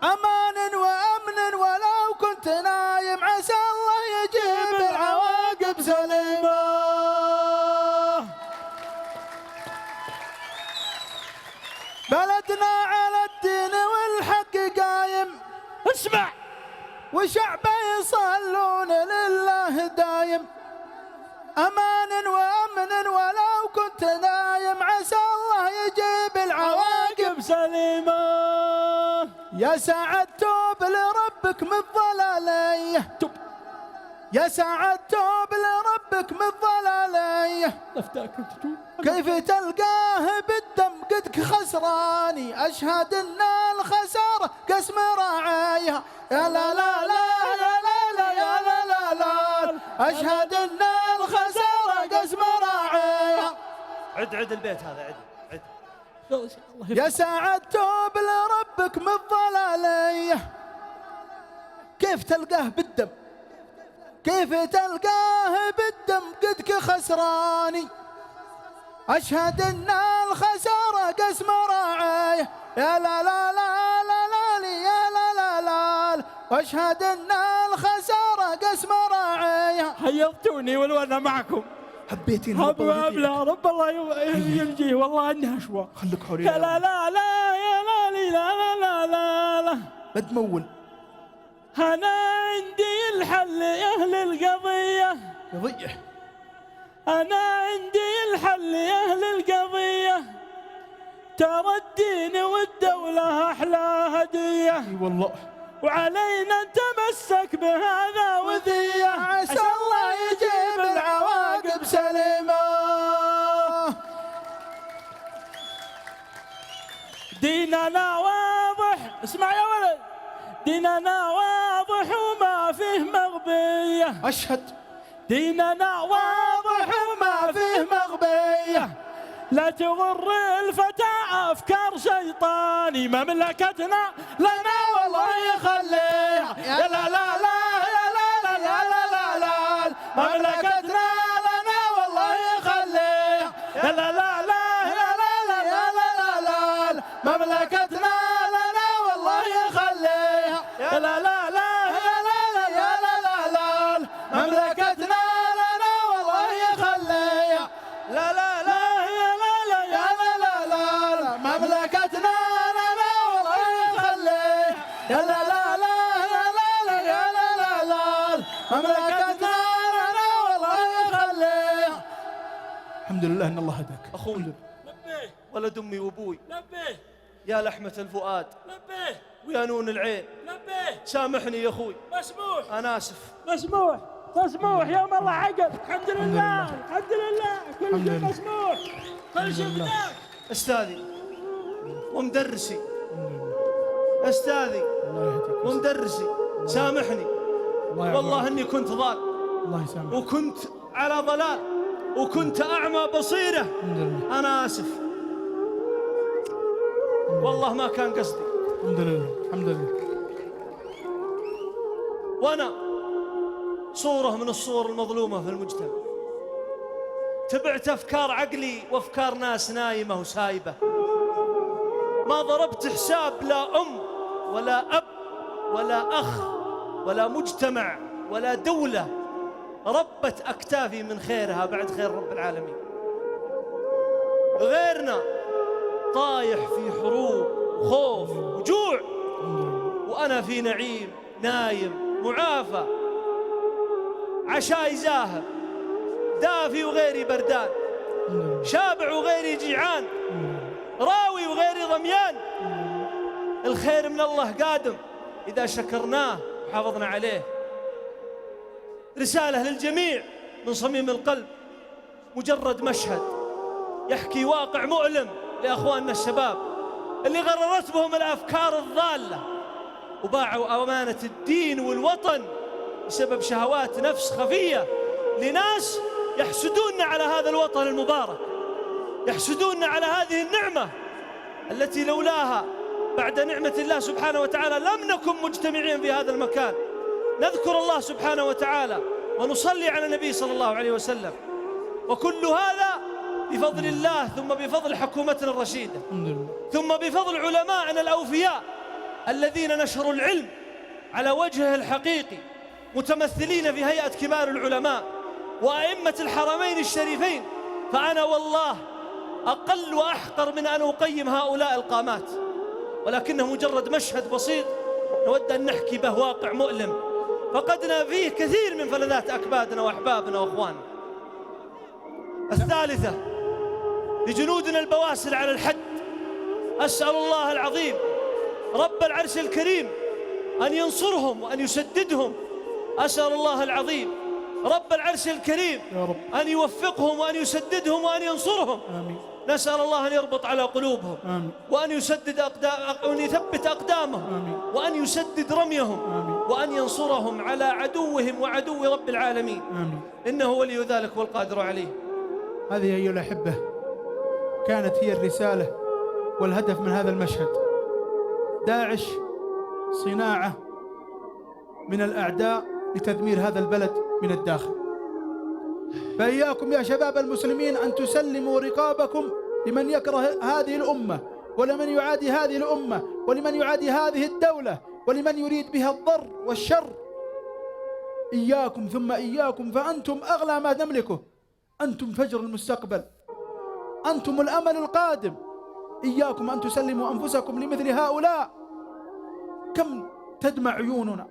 [SPEAKER 6] امان وامن ولو كنت نايم عسى الله يجيب العواقب سليمه. بلدنا على الدين والحق قايم.
[SPEAKER 4] اسمع
[SPEAKER 6] وشعبه يصلون لله دايم. امان وامن ولو كنت نايم عسى الله يجيب العواقب
[SPEAKER 4] سليمه.
[SPEAKER 6] يا سعد توب لربك من الضلاليه. يا سعد توب لربك من الضلاليه.
[SPEAKER 4] افتاك انت توب.
[SPEAKER 6] كيف تلقاه بالدم قدك خسراني اشهد ان الخساره قسم راعيها. يا لا لا لا يا لا لا يا لا لا لا اشهد ان الخساره قسم راعيها.
[SPEAKER 5] عد البيت هذا عد.
[SPEAKER 6] يا سعد توب لربك من الضلاليه. كيف تلقاه بالدم كيف تلقاه بالدم قدك خسراني أشهد أن الخسارة قسم راعيه. يا لا لا لا لا لا يا لا لا لا وأشهد أن الخسارة قسم راعيه.
[SPEAKER 4] حيرتوني وانا معكم.
[SPEAKER 6] حبيتين
[SPEAKER 4] لا رب الله ينجيه والله انها شوى.
[SPEAKER 6] خليك حرية.
[SPEAKER 4] يا لا لا لا يا لا لا لا لا لا
[SPEAKER 6] بتمول.
[SPEAKER 4] أنا عندي الحل يا أهل القضية.
[SPEAKER 6] قضية.
[SPEAKER 4] أنا عندي الحل يا أهل القضية. ترى الدين والدولة أحلى هدية.
[SPEAKER 6] اي والله.
[SPEAKER 4] وعلينا نتمسك بهذا وذية.
[SPEAKER 6] عسى الله يجيب العواقب سليمة.
[SPEAKER 4] ديننا واضح اسمع يا ولد. ديننا واضح وما فيه مغبية.
[SPEAKER 6] أشهد.
[SPEAKER 4] ديننا واضح وما فيه مغبية. لا تغر الفتى أفكار شيطاني. مملكتنا لنا والله يخليها. يا لا لا لا يا لا لا لا لا لا مملكتنا لنا والله يخليها. يا لا لا لا يا لا لا يا لا لا لا مملكتنا لنا والله يخليها. يا لا لا لا يا لا لا يا لا لا لا مملكتنا لنا والله يخليها. لا لا لا يا لا لا يا لا لا لا مملكتنا لنا والله يخليها. يا لا لا لا يا لا لا يا لا لا لا مملكتنا لنا والله يخليها.
[SPEAKER 6] الحمد لله ان الله هداك.
[SPEAKER 5] اخوي
[SPEAKER 4] لبيه
[SPEAKER 5] ولد امي وابوي
[SPEAKER 4] لبيه
[SPEAKER 5] يا لحمة الفؤاد
[SPEAKER 4] لبيه
[SPEAKER 5] ويا نون العين
[SPEAKER 4] لبيه.
[SPEAKER 5] سامحني يا اخوي
[SPEAKER 4] مسموح
[SPEAKER 5] انا اسف.
[SPEAKER 4] مسموح يوم الله عقل. الحمد لله الحمد لله كل شيء مسموح كل شيء بداك.
[SPEAKER 5] استاذي ومدرسي
[SPEAKER 6] أستاذي ومدرسي سامحني، والله أني كنت ضال،
[SPEAKER 5] الله يسامحك،
[SPEAKER 6] وكنت على ضلال، وكنت أعمى بصيرة. أنا آسف، والله ما كان قصدي.
[SPEAKER 5] الحمد لله الحمد لله.
[SPEAKER 6] وأنا صورة من الصور المظلومة في المجتمع، تبعت أفكار عقلي وأفكار ناس نايمة وسايبة. ما ضربت حساب لا أم ولا أب ولا أخ ولا مجتمع ولا دولة ربت أكتافي من خيرها بعد خير رب العالمين. غيرنا طايح في حروب وخوف وجوع، وأنا في نعيم نايم معافى، عشاي زاهر، دافي وغيري بردان، شابع وغيري جيعان، راوي وغيري ضميان. الخير من الله قادم إذا شكرناه وحافظنا عليه. رسالة للجميع من صميم القلب، مجرد مشهد يحكي واقع مؤلم لأخواننا الشباب اللي غررت بهم الأفكار الضالة وباعوا أمانة الدين والوطن بسبب شهوات نفس خفية لناس يحسدوننا على هذا الوطن المبارك، يحسدوننا على هذه النعمة التي لولاها بعد نعمة الله سبحانه وتعالى لم نكن مجتمعين في هذا المكان نذكر الله سبحانه وتعالى ونصلي على النبي صلى الله عليه وسلم. وكل هذا بفضل الله، ثم بفضل حكومتنا الرشيدة، ثم بفضل علمائنا الأوفياء الذين نشروا العلم على وجهه الحقيقي، متمثلين في هيئة كبار العلماء وأئمة الحرمين الشريفين. فأنا والله أقل وأحقر من أن أقيم هؤلاء القامات، ولكنه مجرد مشهد بسيط نود أن نحكي به واقع مؤلم فقدنا فيه كثير من فلذات أكبادنا وأحبابنا وأخواننا. الثالثة لجنودنا البواسل على الحد، أسأل الله العظيم رب العرش الكريم أن ينصرهم وأن يسددهم. أسأل الله العظيم رب العرش الكريم أن يوفقهم وأن يسددهم وأن ينصرهم.
[SPEAKER 5] آمين.
[SPEAKER 6] نسأل الله أن يربط على قلوبهم.
[SPEAKER 5] آمين.
[SPEAKER 6] وأن يسدد وأن يثبت أقدامهم.
[SPEAKER 5] آمين.
[SPEAKER 6] وأن يسدد رميهم.
[SPEAKER 5] آمين.
[SPEAKER 6] وأن ينصرهم على عدوهم وعدو رب العالمين.
[SPEAKER 5] آمين.
[SPEAKER 6] إنه ولي ذلك والقادر عليه.
[SPEAKER 5] هذه أيها الأحبة كانت هي الرسالة والهدف من هذا المشهد. داعش صناعة من الأعداء لتدمير هذا البلد من الداخل. فإياكم يا شباب المسلمين أن تسلموا رقابكم لمن يكره هذه الأمة ولمن يعادي هذه الأمة ولمن يعادي هذه الدولة ولمن يريد بها الضر والشر. إياكم ثم إياكم، فأنتم أغلى ما نملكه، أنتم فجر المستقبل، أنتم الأمل القادم. إياكم أن تسلموا أنفسكم لمثل هؤلاء. كم تدمع عيوننا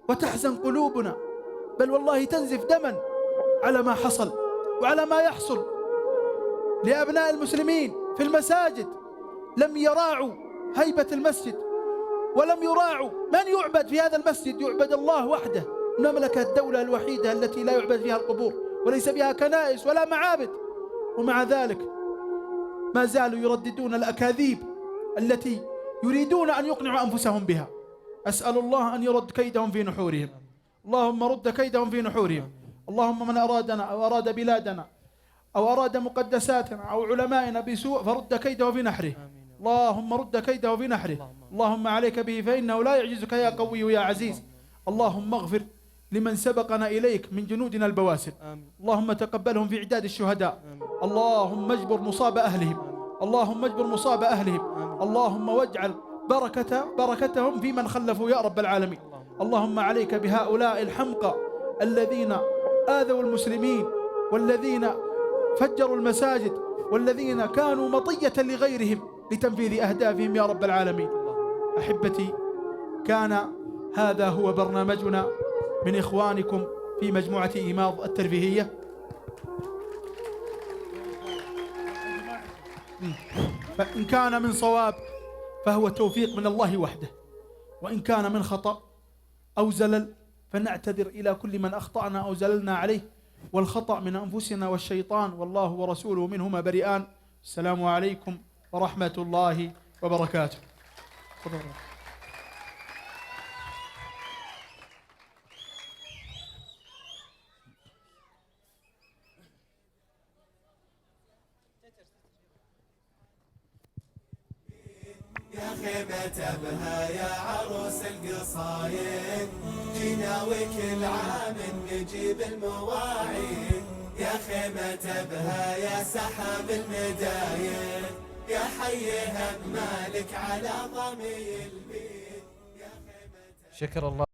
[SPEAKER 5] وتحزن قلوبنا، بل والله تنزف دما على ما حصل وعلى ما يحصل لأبناء المسلمين في المساجد. لم يراعوا هيبة المسجد ولم يراعوا من يعبد في هذا المسجد، يعبد الله وحده. نملك الدولة الوحيدة التي لا يعبد فيها القبور وليس فيها كنائس ولا معابد، ومع ذلك ما زالوا يرددون الأكاذيب التي يريدون أن يقنعوا أنفسهم بها. أسأل الله أن يرد كيدهم في نحورهم. اللهم رد كيدهم في نحورهم. اللهم من أرادنا أو أراد بلادنا أو أراد مقدساتنا أو علمائنا بسوء فرد كيده في نحره. اللهم رد كيده في نحره. اللهم عليك به فإنه لا يعجزك يا قوي يا عزيز. اللهم اغفر لمن سبقنا إليك من جنودنا البواسل. اللهم تقبلهم في عداد الشهداء. اللهم اجبر مصاب أهلهم. اللهم اجبر مصاب أهلهم. اللهم واجعل بركتهم في من خلفوا يا رب العالمين. اللهم عليك بهؤلاء الحمقى الذين آذوا المسلمين والذين فجروا المساجد والذين كانوا مطية لغيرهم لتنفيذ أهدافهم يا رب العالمين. أحبتي، كان هذا هو برنامجنا من إخوانكم في مجموعة إيماض الترفيهية. فإن كان من صواب فهو توفيق من الله وحده، وإن كان من خطأ أو زلل فنعتذر إلى كل من أخطأنا أو زللنا عليه، والخطأ من أنفسنا والشيطان، والله ورسوله منهما بريئان. السلام عليكم ورحمة الله وبركاته.
[SPEAKER 1] يا خيمة بها يا عروس القصايد، جينا وكل عام نجيب المواعيد، يا خيمة بها يا سحاب المدايد، يا حيها بمالك على ضمي البيت.
[SPEAKER 2] شكر الله